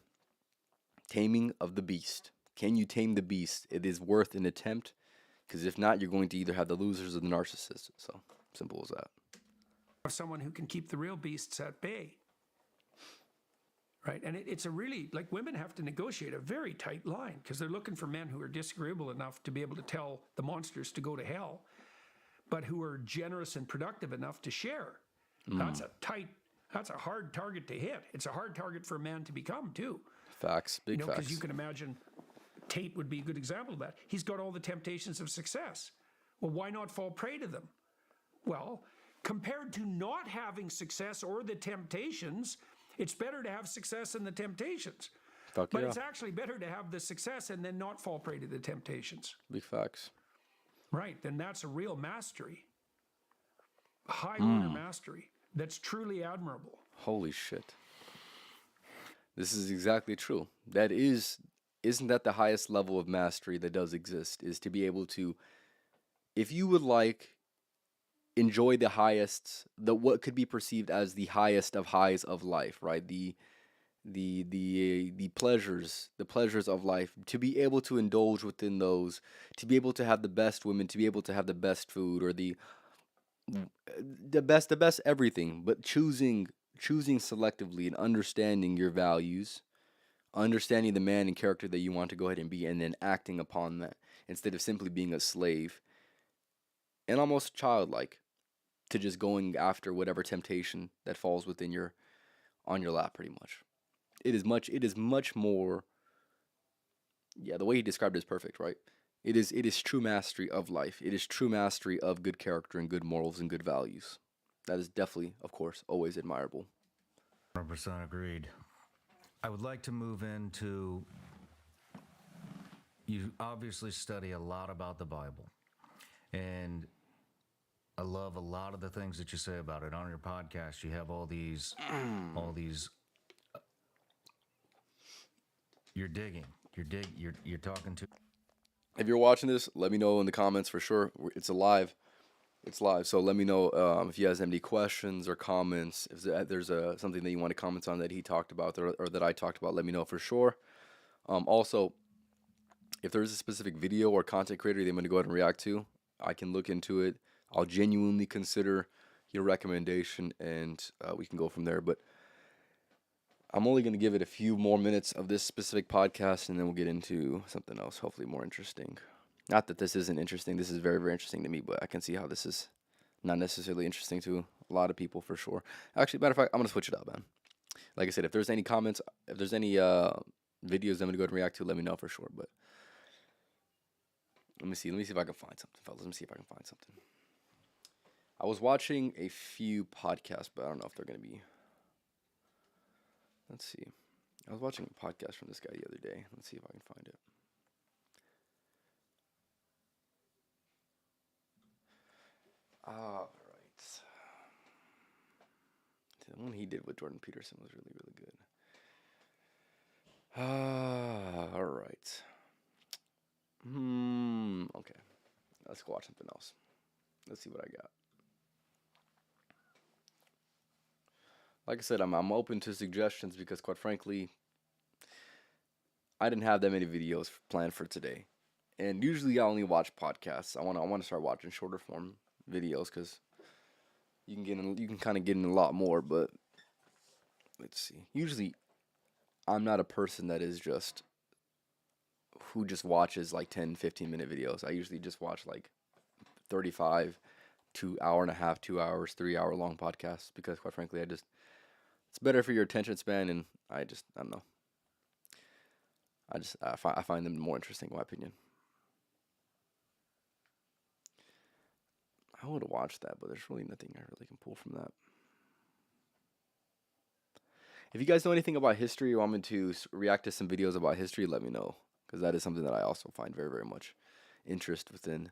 Taming of the beast. Can you tame the beast? It is worth an attempt, because if not, you're going to either have the losers or the narcissists. So simple as that. Someone who can keep the real beasts at bay. Right, and it's a really, like, women have to negotiate a very tight line, because they're looking for men who are disagreeable enough to be able to tell the monsters to go to hell, but who are generous and productive enough to share. That's a hard target to hit. It's a hard target for a man to become too. Facts, big facts. Because you can imagine Tate would be a good example of that. He's got all the temptations of success. Well, why not fall prey to them? Well, compared to not having success or the temptations, it's better to have success than the temptations. But it's actually better to have the success and then not fall prey to the temptations. Big facts. Right, then that's a real mastery. High order mastery that's truly admirable. Holy shit. This is exactly true. Isn't that the highest level of mastery that does exist? Is to be able to, if you would like, enjoy the highest, the what could be perceived as the highest of highs of life, right? The pleasures of life, to be able to indulge within those, to be able to have the best women, to be able to have the best food, or the best everything, but choosing selectively and understanding your values, understanding the man and character that you want to go ahead and be, and then acting upon that instead of simply being a slave and almost childlike to just going after whatever temptation that falls within your on your lap, pretty much. It is much more. Yeah, the way he described it is perfect, right? It is true mastery of life. It is true mastery of good character and good morals and good values. That is definitely, of course, always admirable. 100% agreed. I would like to move into, you obviously study a lot about the Bible, and I love a lot of the things that you say about it. On your podcast, you have all these you're talking to. If you're watching this, let me know in the comments for sure. It's alive. It's live. So let me know if you guys have any questions or comments. If there's something that you want to comment on that he talked about or that I talked about, let me know for sure. Also, if there is a specific video or content creator that I'm going to go ahead and react to, I can look into it. I'll genuinely consider your recommendation, and we can go from there. But I'm only going to give it a few more minutes of this specific podcast, and then we'll get into something else, hopefully more interesting. Not that this isn't interesting. This is very, very interesting to me, but I can see how this is not necessarily interesting to a lot of people for sure. Actually, matter of fact, I'm going to switch it up, man. Like I said, if there's any comments, if there's any videos I'm going to go ahead and react to, let me know for sure. But let me see if I can find something, fellas. Let me see if I can find something. I was watching a few podcasts, but I don't know if they're going to be. Let's see. I was watching a podcast from this guy the other day. Let's see if I can find it. All right. The one he did with Jordan Peterson was really, really good. All right. Okay. Let's go watch something else. Let's see what I got. Like I said, I'm open to suggestions because, quite frankly, I didn't have that many videos planned for today, and usually I only watch podcasts. I want to start watching shorter form videos because you can kind of get in a lot more. But let's see. Usually, I'm not a person that is just who just watches like 10, 15-minute videos. I usually just watch like 35 to hour and a half, 2 hours, 3 hour long podcasts because, quite frankly, it's better for your attention span, and I don't know. I find them more interesting, in my opinion. I would watch that, but there's really nothing I really can pull from that. If you guys know anything about history or want me to react to some videos about history, let me know, because that is something that I also find very, very much interest within.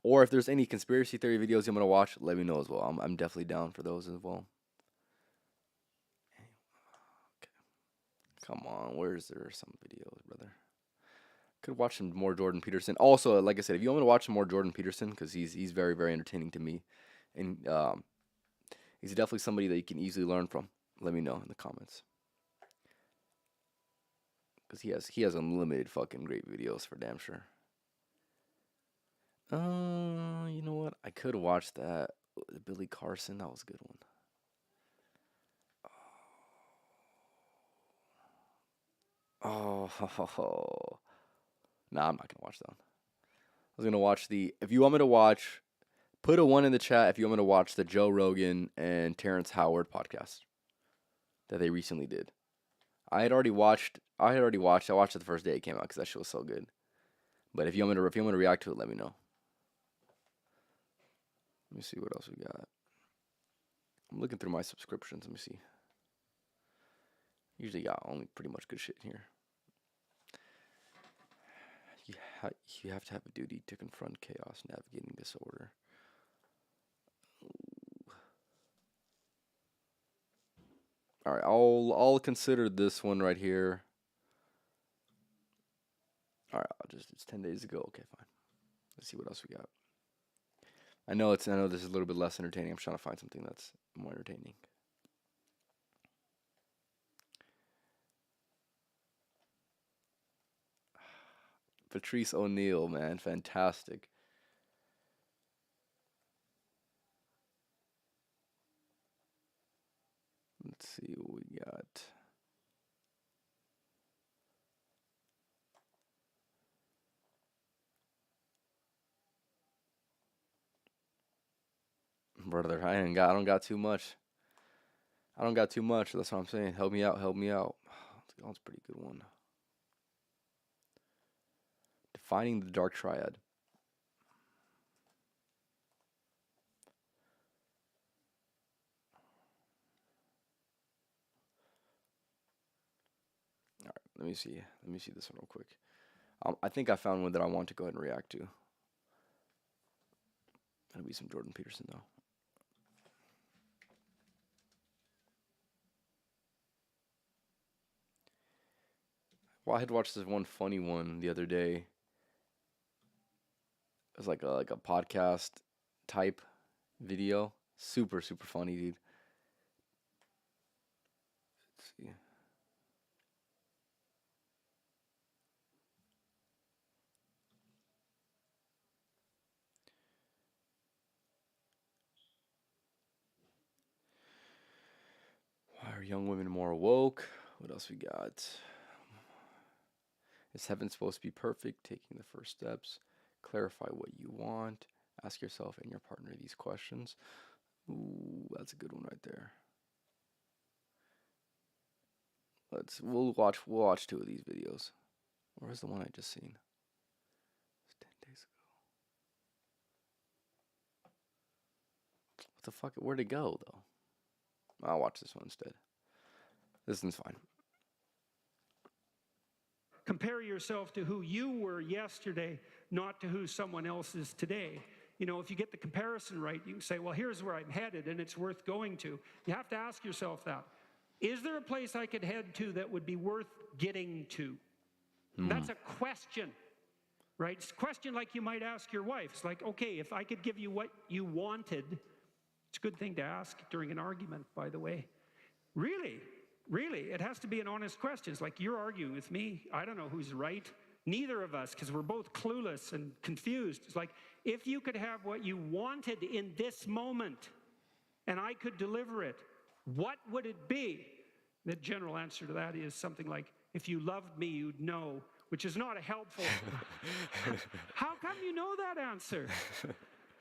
Or if there's any conspiracy theory videos you want to watch, let me know as well. I'm definitely down for those as well. Okay. Come on, where's there some videos, brother? Could watch some more Jordan Peterson. Also, like I said, if you want me to watch some more Jordan Peterson, because he's very, very entertaining to me, and he's definitely somebody that you can easily learn from. Let me know in the comments, because he has unlimited fucking great videos for damn sure. You know what? I could watch that Billy Carson. That was a good one. Oh, nah, I'm not gonna watch that one. I was gonna watch if you want me to watch, put a 1 in the chat if you want me to watch the Joe Rogan and Terrence Howard podcast that they recently did. I watched it the first day it came out because that shit was so good. But if you want me to react to it, let me know. Let me see what else we got. I'm looking through my subscriptions. Let me see. Usually got only pretty much good shit in here. You have to have a duty to confront chaos, navigating disorder. All right, I'll consider this one right here. All right, it's 10 days ago. Okay, fine. Let's see what else we got. I know this is a little bit less entertaining. I'm trying to find something that's more entertaining. Patrice O'Neal, man, fantastic. Let's see what we got. Brother, I don't got too much. I don't got too much. That's what I'm saying. Help me out. Help me out. That's a pretty good one. Defining the dark triad. All right, let me see. Let me see this one real quick. I think I found one that I want to go ahead and react to. It'll be some Jordan Peterson though. Well, I had watched this one funny one the other day. It was like a podcast type video. Super funny, dude. Let's see. Why are young women more woke? What else we got? Is heaven supposed to be perfect? Taking the first steps. Clarify what you want. Ask yourself and your partner these questions. Ooh, that's a good one right there. We'll watch 2 of these videos. Where's the one I just seen? It's 10 days ago. What the fuck? Where'd it go though? I'll watch this one instead. This one's fine. Compare yourself to who you were yesterday, not to who someone else is today. You know, if you get the comparison right, you can say, well, here's where I'm headed and it's worth going to. You have to ask yourself that. Is there a place I could head to that would be worth getting to? That's a question, right? It's a question like you might ask your wife. It's like, okay, if I could give you what you wanted, it's a good thing to ask during an argument, by the way. Really, it has to be an honest question. It's like, you're arguing with me. I don't know who's right. Neither of us, because we're both clueless and confused. It's like, if you could have what you wanted in this moment, and I could deliver it, what would it be? The general answer to that is something like, if you loved me, you'd know, which is not a helpful... How come you know that answer?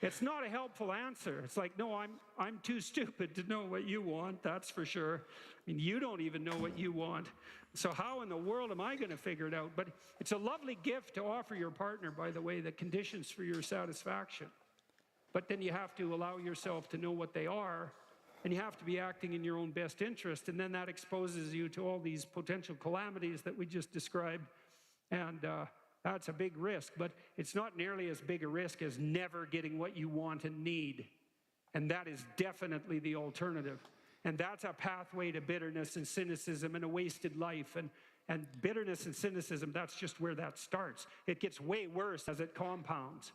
It's not a helpful answer. It's like, no, I'm too stupid to know what you want, that's for sure. I mean, you don't even know what you want. So how in the world am I going to figure it out? But it's a lovely gift to offer your partner, by the way, the conditions for your satisfaction. But then you have to allow yourself to know what they are, and you have to be acting in your own best interest, and then that exposes you to all these potential calamities that we just described, and that's a big risk, but it's not nearly as big a risk as never getting what you want and need, and that is definitely the alternative, and that's a pathway to bitterness and cynicism and a wasted life, and bitterness and cynicism, that's just where that starts. It gets way worse as it compounds,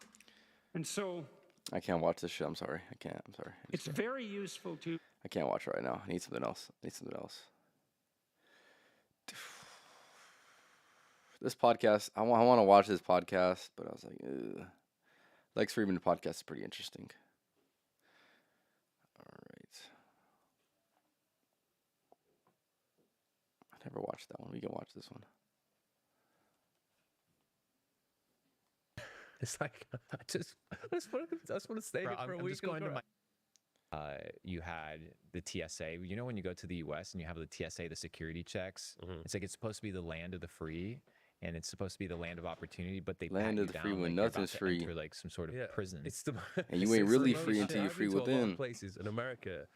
and so... I can't watch this shit. I'm sorry. I can't. I'm sorry. It's very useful to... I can't watch it right now. I need something else. This podcast, I want to watch this podcast, but I was like, ugh. Lex Friedman podcast is pretty interesting. All right. I never watched that one. We can watch this one. It's like I just want to stay here for a I'm week. just going to my. You had the TSA. You know when you go to the U.S. and you have the TSA, the security checks. It's like it's supposed to be the land of the free, and it's supposed to be the land of opportunity. But they Land pat of you the down free when like you're nothing's about to free. enter, like some sort of prison. It's the And you ain't it's really the free most- until you're I've free been to a lot within. of places in America,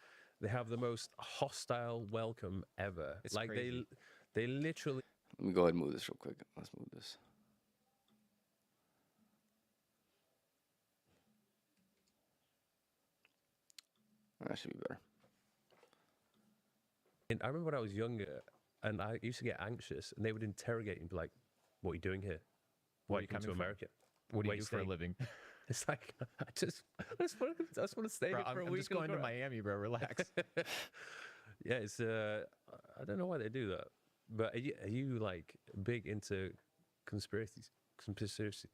they have the most hostile welcome ever. It's like crazy. they literally. Let me go ahead and move this real quick. Let's move this. That should be better. I remember when I was younger, and I used to get anxious, and they would interrogate and be like, "What are you doing here? Why Where are are you you coming to coming from? America? What do Where you are do for a staying?" living? It's like I just want to stay Bro, here for a I'm week. just going to Miami, bro. Relax. Yeah, it's I don't know why they do that, but are you like big into conspiracy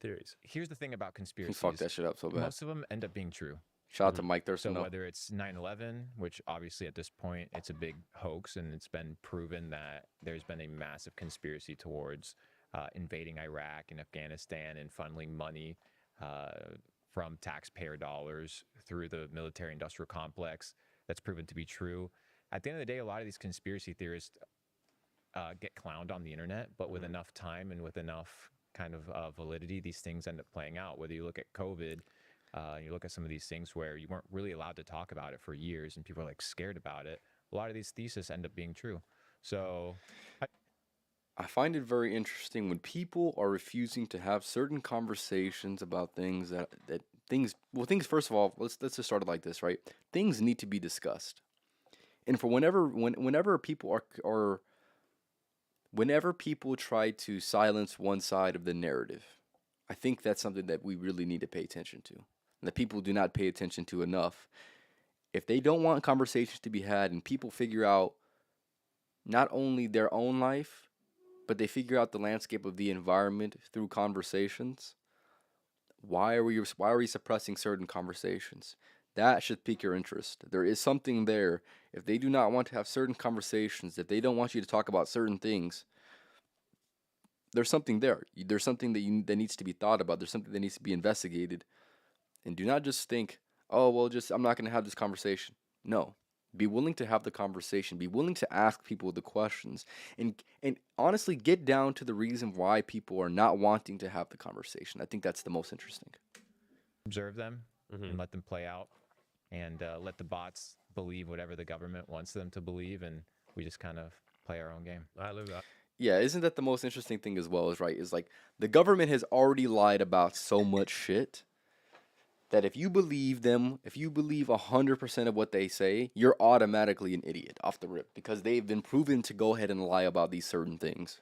theories? Here's the thing about He conspiracies. fucked that shit up so bad. Most of them end up being true. Shout out to Mike So Thurston. whether it's 9/11, which obviously at this point it's a big hoax, and it's been proven that there's been a massive conspiracy towards invading Iraq and Afghanistan and funneling money from taxpayer dollars through the military-industrial complex, that's proven to be true. At the end of the day, a lot of these conspiracy theorists get clowned on the internet, but with enough time and with enough kind of validity, these things end up playing out. Whether you look at COVID, you look at some of these things where you weren't really allowed to talk about it for years and people are like scared about it. A lot of these theses end up being true. So I find it very interesting when people are refusing to have certain conversations about things that things first of all, let's just start it like this, right? Things need to be discussed. And for whenever people are whenever people try to silence one side of the narrative, I think that's something that we really need to pay attention to. And that people do not pay attention to enough. If they don't want conversations to be had and people figure out not only their own life, but they figure out the landscape of the environment through conversations, why are we suppressing certain conversations? That should pique your interest. There is something there. If they do not want to have certain conversations, if they don't want you to talk about certain things, there's something there. There's something that needs to be thought about. There's something that needs to be investigated. And do not just think, oh, well, just I'm not going to have this conversation. No. Be willing to have the conversation. Be willing to ask people the questions. And honestly, get down to the reason why people are not wanting to have the conversation. I think that's the most interesting. observe them and let them play out, and let the bots believe whatever the government wants them to believe, and we just kind of play our own game. I love that. Yeah, isn't that the most interesting thing as well, is like the government has already lied about so much shit that if you believe them, if you believe 100% of what they say, you're automatically an idiot off the rip because they've been proven to go ahead and lie about these certain things.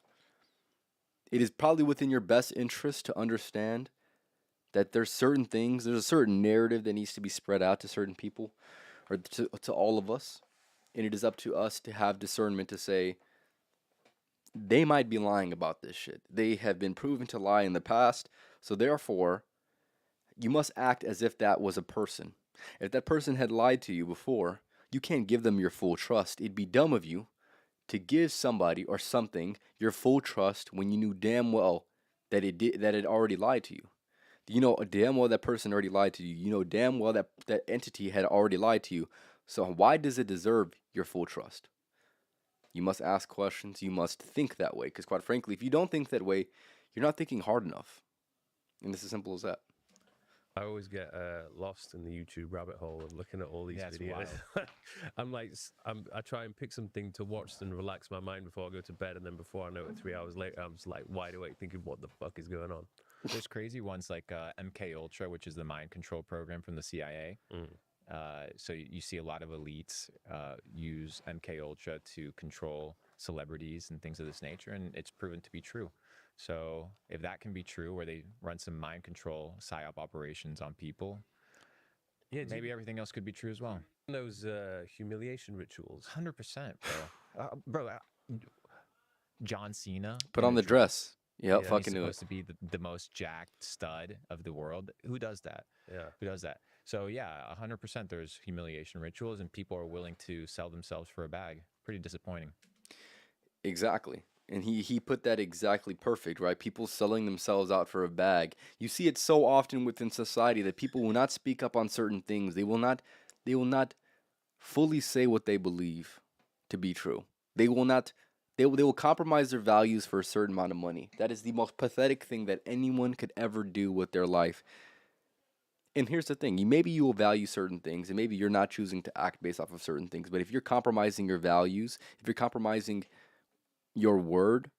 It is probably within your best interest to understand that there's certain things, there's a certain narrative that needs to be spread out to certain people or to all of us. And it is up to us to have discernment to say, they might be lying about this shit. They have been proven to lie in the past. So therefore, you must act as if that was a person. If that person had lied to you before, you can't give them your full trust. It'd be dumb of you to give somebody or something your full trust when you knew damn well that it already lied to you. You know damn well that person already lied to you. You know damn well that entity had already lied to you. So why does it deserve your full trust? You must ask questions. You must think that way. Because quite frankly, if you don't think that way, you're not thinking hard enough. And it's as simple as that. I always get lost in the YouTube rabbit hole of looking at all these Yeah, it's videos. I try and pick something to watch and relax my mind before I go to bed, and then before I know it, 3 hours later, I'm just like wide awake thinking, what the fuck is going on? There's crazy ones like MK Ultra, which is the mind control program from the CIA. So you see a lot of elites use MK Ultra to control celebrities and things of this nature, and it's proven to be true. So if that can be true, where they run some mind control psyop operations on people, Yeah, maybe everything else could be true as well. those humiliation rituals. 100%, bro. John Cena Put in on a the dress. Yep, He's fucking knew supposed it. to be the most jacked stud of the world. Who does that? Yeah. Who does that? So yeah, 100% there's humiliation rituals, and people are willing to sell themselves for a bag. Pretty disappointing. Exactly. And he put that exactly perfect, right? People selling themselves out for a bag. You see it so often within society that people will not speak up on certain things. They will not fully say what they believe to be true. They will compromise their values for a certain amount of money. That is the most pathetic thing that anyone could ever do with their life. And here's the thing, maybe you will value certain things, and maybe you're not choosing to act based off of certain things. But if you're compromising your values, if you're compromising your word,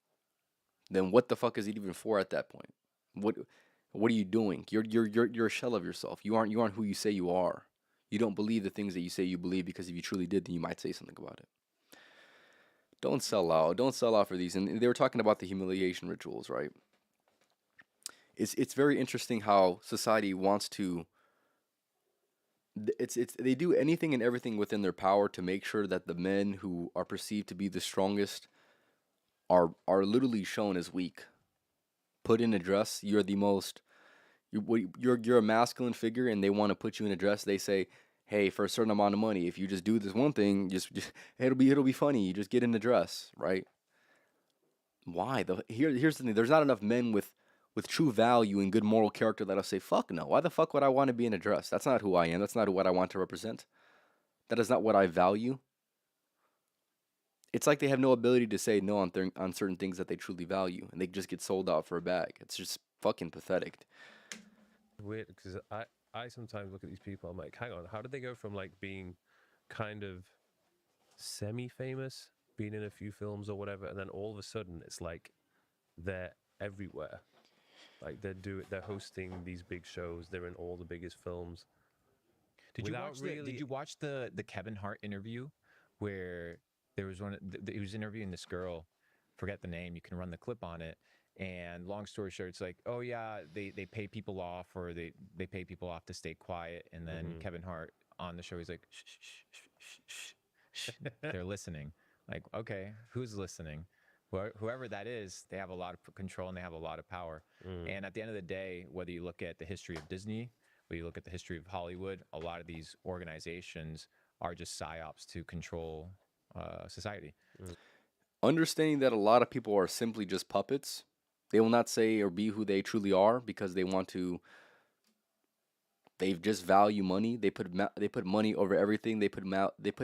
then what the fuck is it even for at that point? What are you doing? You're a shell of yourself. You aren't who you say you are. You don't believe the things that you say you believe, because if you truly did, then you might say something about it. Don't sell out. Don't sell out for these. And they were talking about the humiliation rituals, right? It's very interesting how society wants to. It's they do anything and everything within their power to make sure that the men who are perceived to be the strongest are literally shown as weak. Put in a dress, you're the most you're a masculine figure, and they want to put you in a dress. They say, hey, for a certain amount of money, if you just do this one thing, just it'll be funny. You just get in the dress, right? Why? Here's the thing. There's not enough men with true value and good moral character that'll say, fuck no. Why the fuck would I want to be in a dress? That's not who I am. That's not what I want to represent. That is not what I value. It's like they have no ability to say no on certain things that they truly value, and they just get sold out for a bag. It's just fucking pathetic. Weird, because I sometimes look at these people. I'm like, hang on, how did they go from like being kind of semi-famous, being in a few films or whatever, and then all of a sudden it's like they're everywhere. Like they're hosting these big shows. They're in all the biggest films. Did you watch the Kevin Hart interview where there was he was interviewing this girl, forget the name, you can run the clip on it, and long story short, it's like, oh yeah, they pay people off, or they pay people off to stay quiet, and then Kevin Hart on the show, he's like, shh, shh, shh, shh, shh, shh. They're listening. Like, okay, who's listening? Whoever that is, they have a lot of control and they have a lot of power. And at the end of the day, whether you look at the history of Disney, whether you look at the history of Hollywood, a lot of these organizations are just psyops to control society. Understanding that a lot of people are simply just puppets. They will not say or be who they truly are because they want to. They just value money. They put money over everything. They put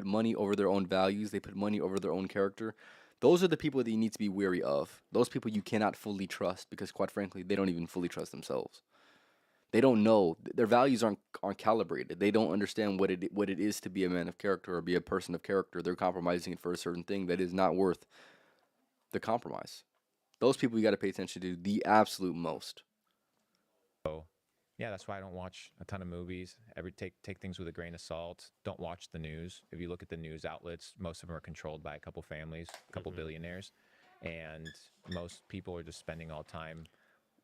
money over their own values. They put money over their own character. Those are the people that you need to be wary of. Those people you cannot fully trust because, quite frankly, they don't even fully trust themselves. They don't know. Their values aren't calibrated. They don't understand what it is to be a man of character or be a person of character. They're compromising it for a certain thing that is not worth the compromise. Those people you got to pay attention to the absolute most. So, yeah, that's why I don't watch a ton of movies. Take things with a grain of salt. Don't watch the news. If you look at the news outlets, most of them are controlled by a couple families, a couple billionaires, and most people are just spending all time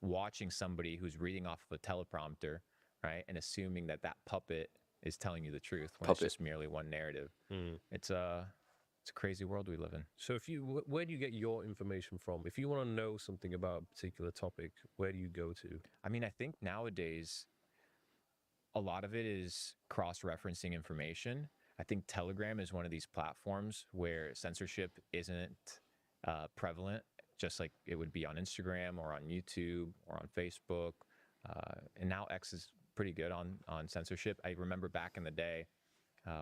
watching somebody who's reading off of a teleprompter, right, and assuming that puppet is telling you the truth when it's just merely one narrative. It's a crazy world we live in. So where do you get your information from? If you want to know something about a particular topic, where do you go to? I mean, I think nowadays a lot of it is cross-referencing information. I think Telegram is one of these platforms where censorship isn't prevalent, just like it would be on Instagram or on YouTube or on Facebook. And now X is pretty good on censorship. I remember back in the day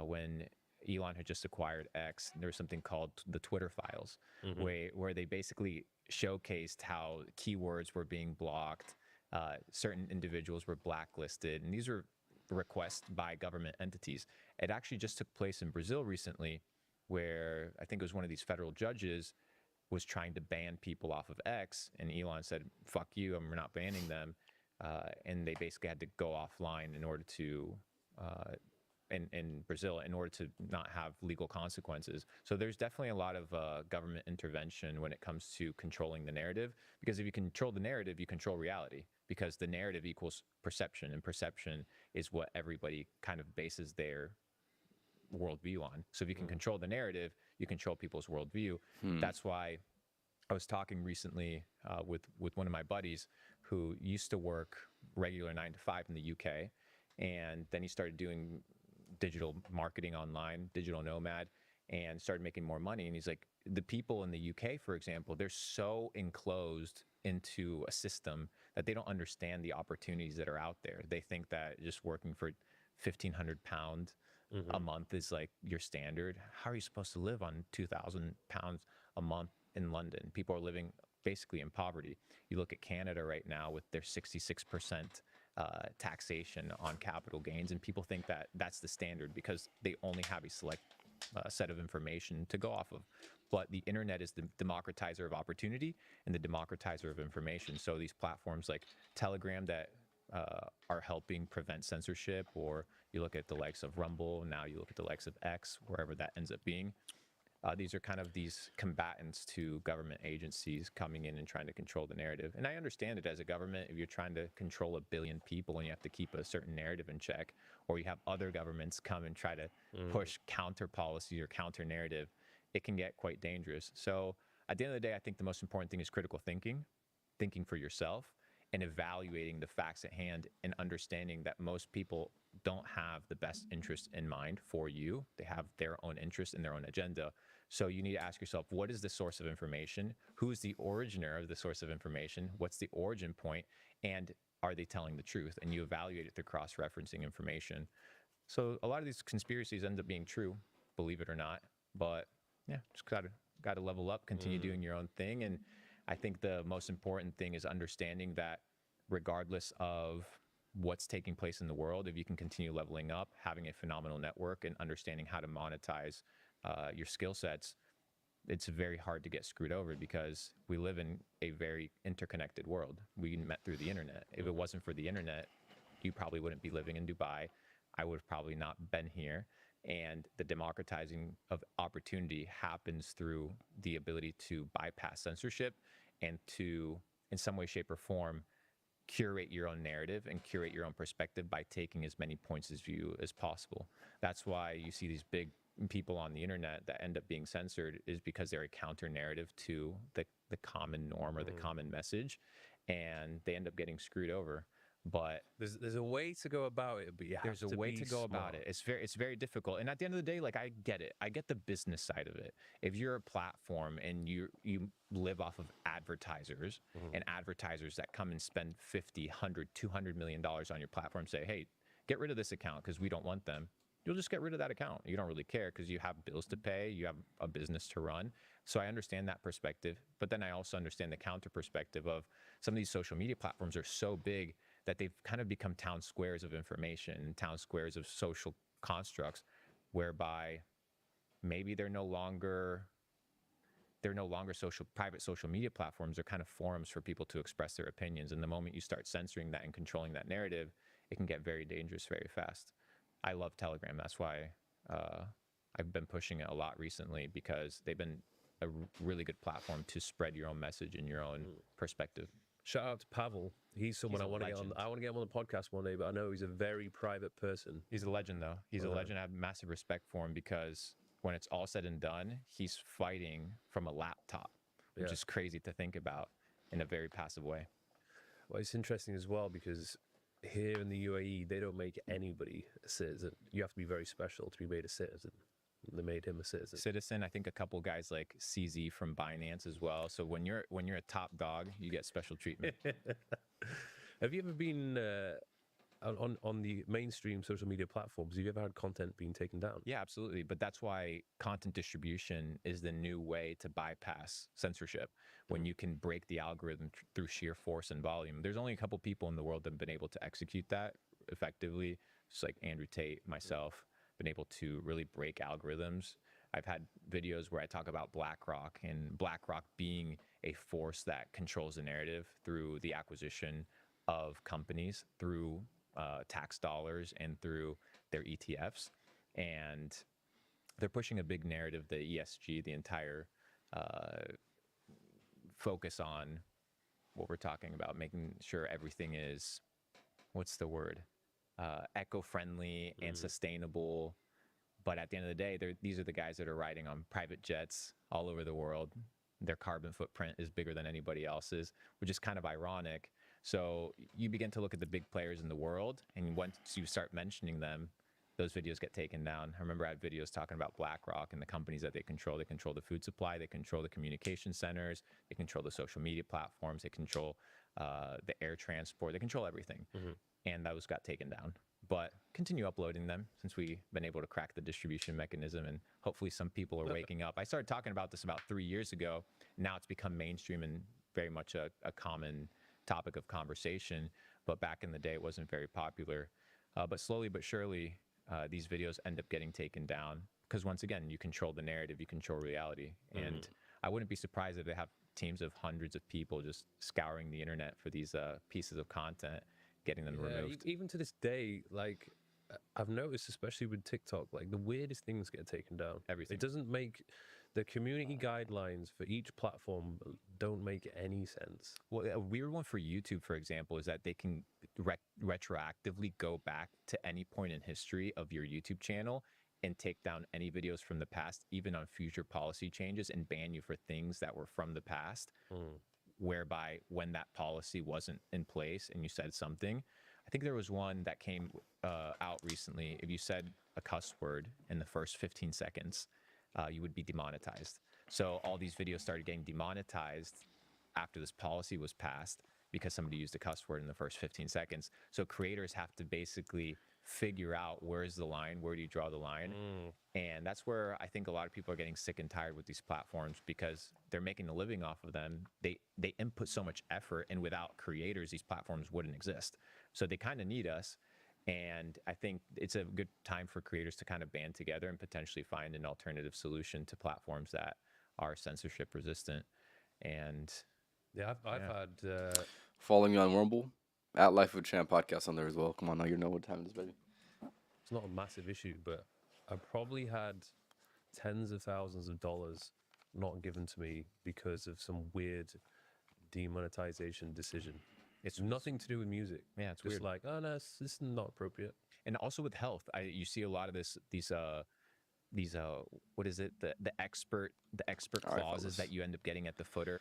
when Elon had just acquired X, there was something called the Twitter files, where they basically showcased how keywords were being blocked, certain individuals were blacklisted, and these were requests by government entities. It actually just took place in Brazil recently, where I think it was one of these federal judges was trying to ban people off of X, and Elon said, fuck you, and we're not banning them. And they basically had to go offline in order to in Brazil in order to not have legal consequences. So there's definitely a lot of government intervention when it comes to controlling the narrative, because if you control the narrative, you control reality, because the narrative equals perception, and perception is what everybody kind of bases their worldview on. So if you can control the narrative, you control people's worldview. That's why I was talking recently with one of my buddies who used to work regular 9 to 5 in the UK, and then he started doing digital marketing online, digital nomad, and started making more money. And he's like, the people in the UK, for example, they're so enclosed into a system that they don't understand the opportunities that are out there. They think that just working for £1,500 a month is like your standard. How are you supposed to live on £2,000 a month in London? People are living basically in poverty. You look at Canada right now with their 66% taxation on capital gains, and people think that that's the standard because they only have a select set of information to go off of. But the internet is the democratizer of opportunity and the democratizer of information. So these platforms like Telegram that are helping prevent censorship, or you look at the likes of Rumble, now you look at the likes of X, wherever that ends up being, These are kind of these combatants to government agencies coming in and trying to control the narrative. And I understand it as a government, if you're trying to control 1 billion people and you have to keep a certain narrative in check, or you have other governments come and try to push counter policy or counter narrative, it can get quite dangerous. So at the end of the day, I think the most important thing is critical thinking, thinking for yourself, and evaluating the facts at hand and understanding that most people don't have the best interest in mind for you. They have their own interest and their own agenda. So you need to ask yourself, what is the source of information? Who is the originator of the source of information? What's the origin point? And are they telling the truth? And you evaluate it through cross-referencing information. So a lot of these conspiracies end up being true, believe it or not. But yeah, just gotta level up, continue doing your own thing. And I think the most important thing is understanding that regardless of what's taking place in the world, if you can continue leveling up, having a phenomenal network, and understanding how to monetize your skill sets, it's very hard to get screwed over because we live in a very interconnected world. We met through the internet. If it wasn't for the internet, you probably wouldn't be living in Dubai. I would have probably not been here. And the democratizing of opportunity happens through the ability to bypass censorship and to, in some way, shape, or form, curate your own narrative and curate your own perspective by taking as many points of view as possible. That's why you see these big people on the internet that end up being censored, is because they're a counter narrative to the common norm or the common message, and they end up getting screwed over. But There's a way to go about it, but you have there's a to way be to go about smart. it. It's very difficult. And at the end of the day, like, I get it. I get the business side of it. If you're a platform and you live off of advertisers and advertisers that come and spend 50, 100, 200 million dollars on your platform, say, hey, get rid of this account because we don't want them. You'll just get rid of that account. You don't really care because you have bills to pay, you have a business to run. So I understand that perspective, but then I also understand the counter perspective of some of these social media platforms are so big that they've kind of become town squares of information and town squares of social constructs, whereby maybe they're no longer private social media platforms. They're kind of forums for people to express their opinions. And the moment you start censoring that and controlling that narrative, it can get very dangerous very fast. I love Telegram. That's why I've been pushing it a lot recently, because they've been a really good platform to spread your own message and your own perspective. Shout out to Pavel. He's someone He's I a want to get on. legend. I want to get him on the podcast one day, but I know he's a very private person. He's a legend, though. He's a legend. I have massive respect for him, because when it's all said and done, he's fighting from a laptop, which Yeah. is crazy to think about in a very passive way. Well, it's interesting as well because here in the UAE, they don't make anybody a citizen. You have to be very special to be made a citizen. They made him a citizen. Citizen, I think a couple guys like CZ from Binance as well. So when you're a top dog, you get special treatment. Have you ever been on the mainstream social media platforms? Have you ever had content being taken down? Yeah, absolutely. But that's why content distribution is the new way to bypass censorship. When you can break the algorithm through sheer force and volume. There's only a couple people in the world that have been able to execute that effectively. Just like Andrew Tate, myself, been able to really break algorithms. I've had videos where I talk about BlackRock, and BlackRock being a force that controls the narrative through the acquisition of companies, through tax dollars, and through their ETFs. And they're pushing a big narrative, the ESG, the entire focus on what we're talking about, making sure everything is, what's the word? Eco-friendly and sustainable. But at the end of the day, these are the guys that are riding on private jets all over the world. Their carbon footprint is bigger than anybody else's, which is kind of ironic. So you begin to look at the big players in the world, and once you start mentioning them, those videos get taken down. I remember I had videos talking about BlackRock and the companies that they control. They control the food supply, they control the communication centers, they control the social media platforms, they control the air transport, they control everything. And those got taken down. But continue uploading them, since we've been able to crack the distribution mechanism, and hopefully some people are waking up. I started talking about this about 3 years ago. Now it's become mainstream and very much a common topic of conversation. But back in the day, it wasn't very popular. But slowly but surely, these videos end up getting taken down, because once again, you control the narrative, you control reality. And I wouldn't be surprised if they have teams of hundreds of people just scouring the internet for these pieces of content, getting them removed. Even to this day, like I've noticed, especially with TikTok, like the weirdest things get taken down. Everything. It doesn't make the community guidelines for each platform don't make any sense. Well, a weird one for YouTube, for example, is that they can retroactively go back to any point in history of your YouTube channel and take down any videos from the past, even on future policy changes, and ban you for things that were from the past. Whereby when that policy wasn't in place and you said something, I think there was one that came out recently. If you said a cuss word in the first 15 seconds, you would be demonetized. So all these videos started getting demonetized after this policy was passed because somebody used a cuss word in the first 15 seconds. So creators have to basically figure out where's the line, where do you draw the line? And that's where I think a lot of people are getting sick and tired with these platforms because they're making a living off of them. They input so much effort, and without creators, these platforms wouldn't exist. So they kind of need us. And I think it's a good time for creators to kind of band together and potentially find an alternative solution to platforms that are censorship resistant. And Yeah, I've had Follow me on Rumble at Life of a Champ podcast on there as well. Come on, now you know what time it is, baby. it's not a massive issue, but I probably had tens of thousands of dollars not given to me because of some weird demonetization decision. It's nothing to do with music. Yeah, it's just weird. like, oh no, this is not appropriate. And also with health, you see a lot of these what is it, the expert All right, clauses fellas. that you end up getting at the footer.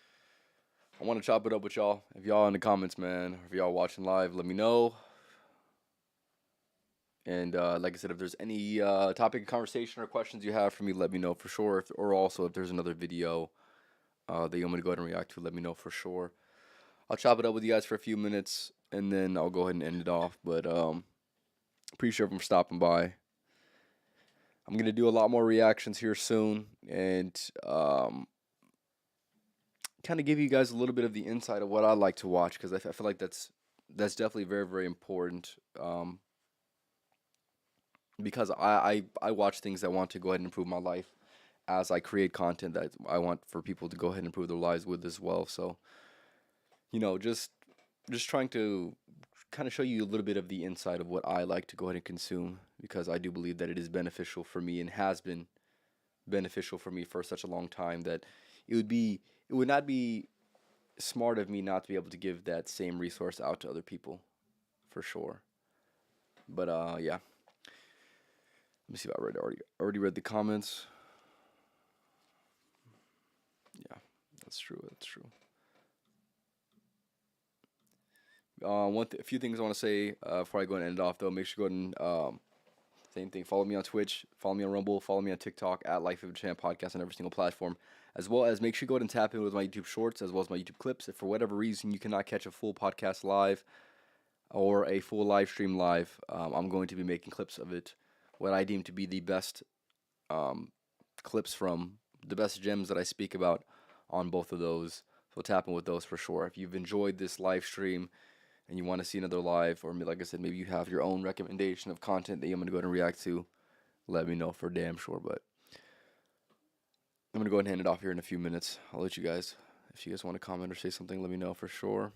I want to chop it up with y'all. If y'all in the comments, man, or if y'all watching live, let me know. And like I said, if there's any topic of conversation or questions you have for me, let me know for sure. Or also, if there's another video that you want me to go ahead and react to, let me know for sure. I'll chop it up with you guys for a few minutes, and then I'll go ahead and end it off. But appreciate everyone for stopping by. I'm going to do a lot more reactions here soon, and kind of give you guys a little bit of the insight of what I like to watch, because I feel like that's definitely very, very important. Because I watch things that want to go ahead and improve my life as I create content that I want for people to go ahead and improve their lives with as well. So, just trying to kind of show you a little bit of the inside of what I like to go ahead and consume, because I do believe that it is beneficial for me and has been beneficial for me for such a long time that it would not be smart of me not to be able to give that same resource out to other people, for sure. But yeah. Let me see if I already read the comments. Yeah, that's true. That's true. A few things I want to say before I go and end it off, though. Make sure you go and same thing. Follow me on Twitch. Follow me on Rumble. Follow me on TikTok at Life of a Champ podcast on every single platform. As well as make sure you go ahead and tap in with my YouTube Shorts as well as my YouTube clips. If for whatever reason you cannot catch a full podcast live or a full live stream live, I'm going to be making clips of it. What I deem to be the best clips from the best gems that I speak about on both of those. So tap in with those for sure. If you've enjoyed this live stream and you want to see another live, or like I said, maybe you have your own recommendation of content that I'm going to go ahead and react to, let me know for damn sure. But I'm going to go ahead and hand it off here in a few minutes. I'll let you guys, if you guys want to comment or say something, let me know for sure.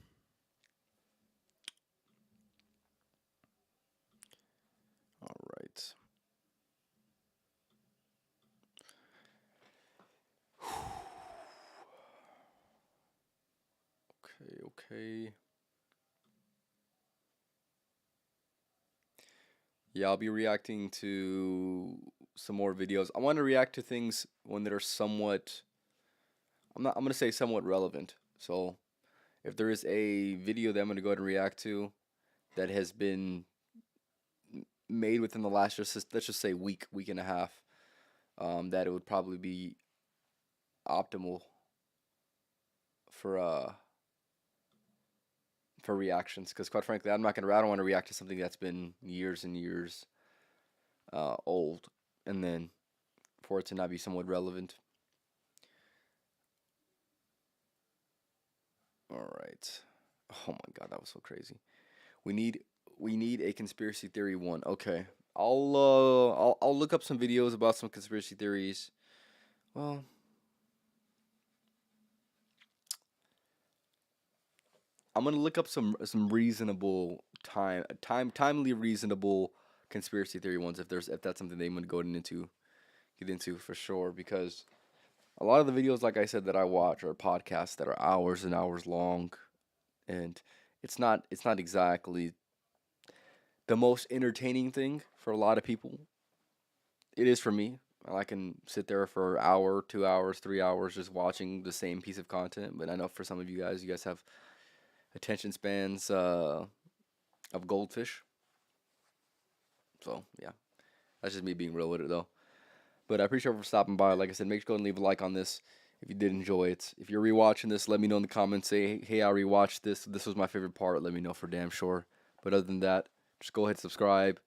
All right. Okay. Yeah, I'll be reacting to some more videos. I want to react to things when that are somewhat, I'm going to say somewhat relevant. So if there is a video that I'm going to go ahead and react to that has been made within the last, let's just say week and a half, that it would probably be optimal for reactions, because quite frankly, I don't want to react to something that's been years and years old, and then for it to not be somewhat relevant. All right. Oh my God, that was so crazy. We need a conspiracy theory one. Okay, I'll look up some videos about some conspiracy theories. Well, I'm gonna look up some reasonable timely reasonable conspiracy theory ones if that's something they want to get into for sure, because a lot of the videos, like I said, that I watch are podcasts that are hours and hours long, and it's not exactly the most entertaining thing for a lot of people. It is for me. I can sit there for an hour, 2 hours, 3 hours just watching the same piece of content. But I know for some of you guys have attention spans of goldfish. So yeah, that's just me being real with it though. But I appreciate you for stopping by. Like I said, make sure to go and leave a like on this if you did enjoy it. If you're rewatching this, let me know in the comments. Say, hey, I rewatched this. This was my favorite part. Let me know for damn sure. But other than that, just go ahead and subscribe,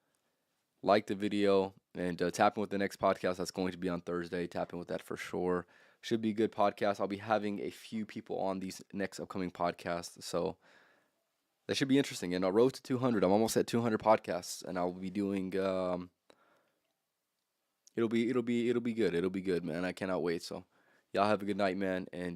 like the video, and tap in with the next podcast that's going to be on Thursday. Tap in with that for sure. Should be a good podcast. I'll be having a few people on these next upcoming podcasts, so that should be interesting. And I'll road to 200. I'm almost at 200 podcasts, and I'll be doing. It'll be good. It'll be good, man. I cannot wait. So, y'all have a good night, man, and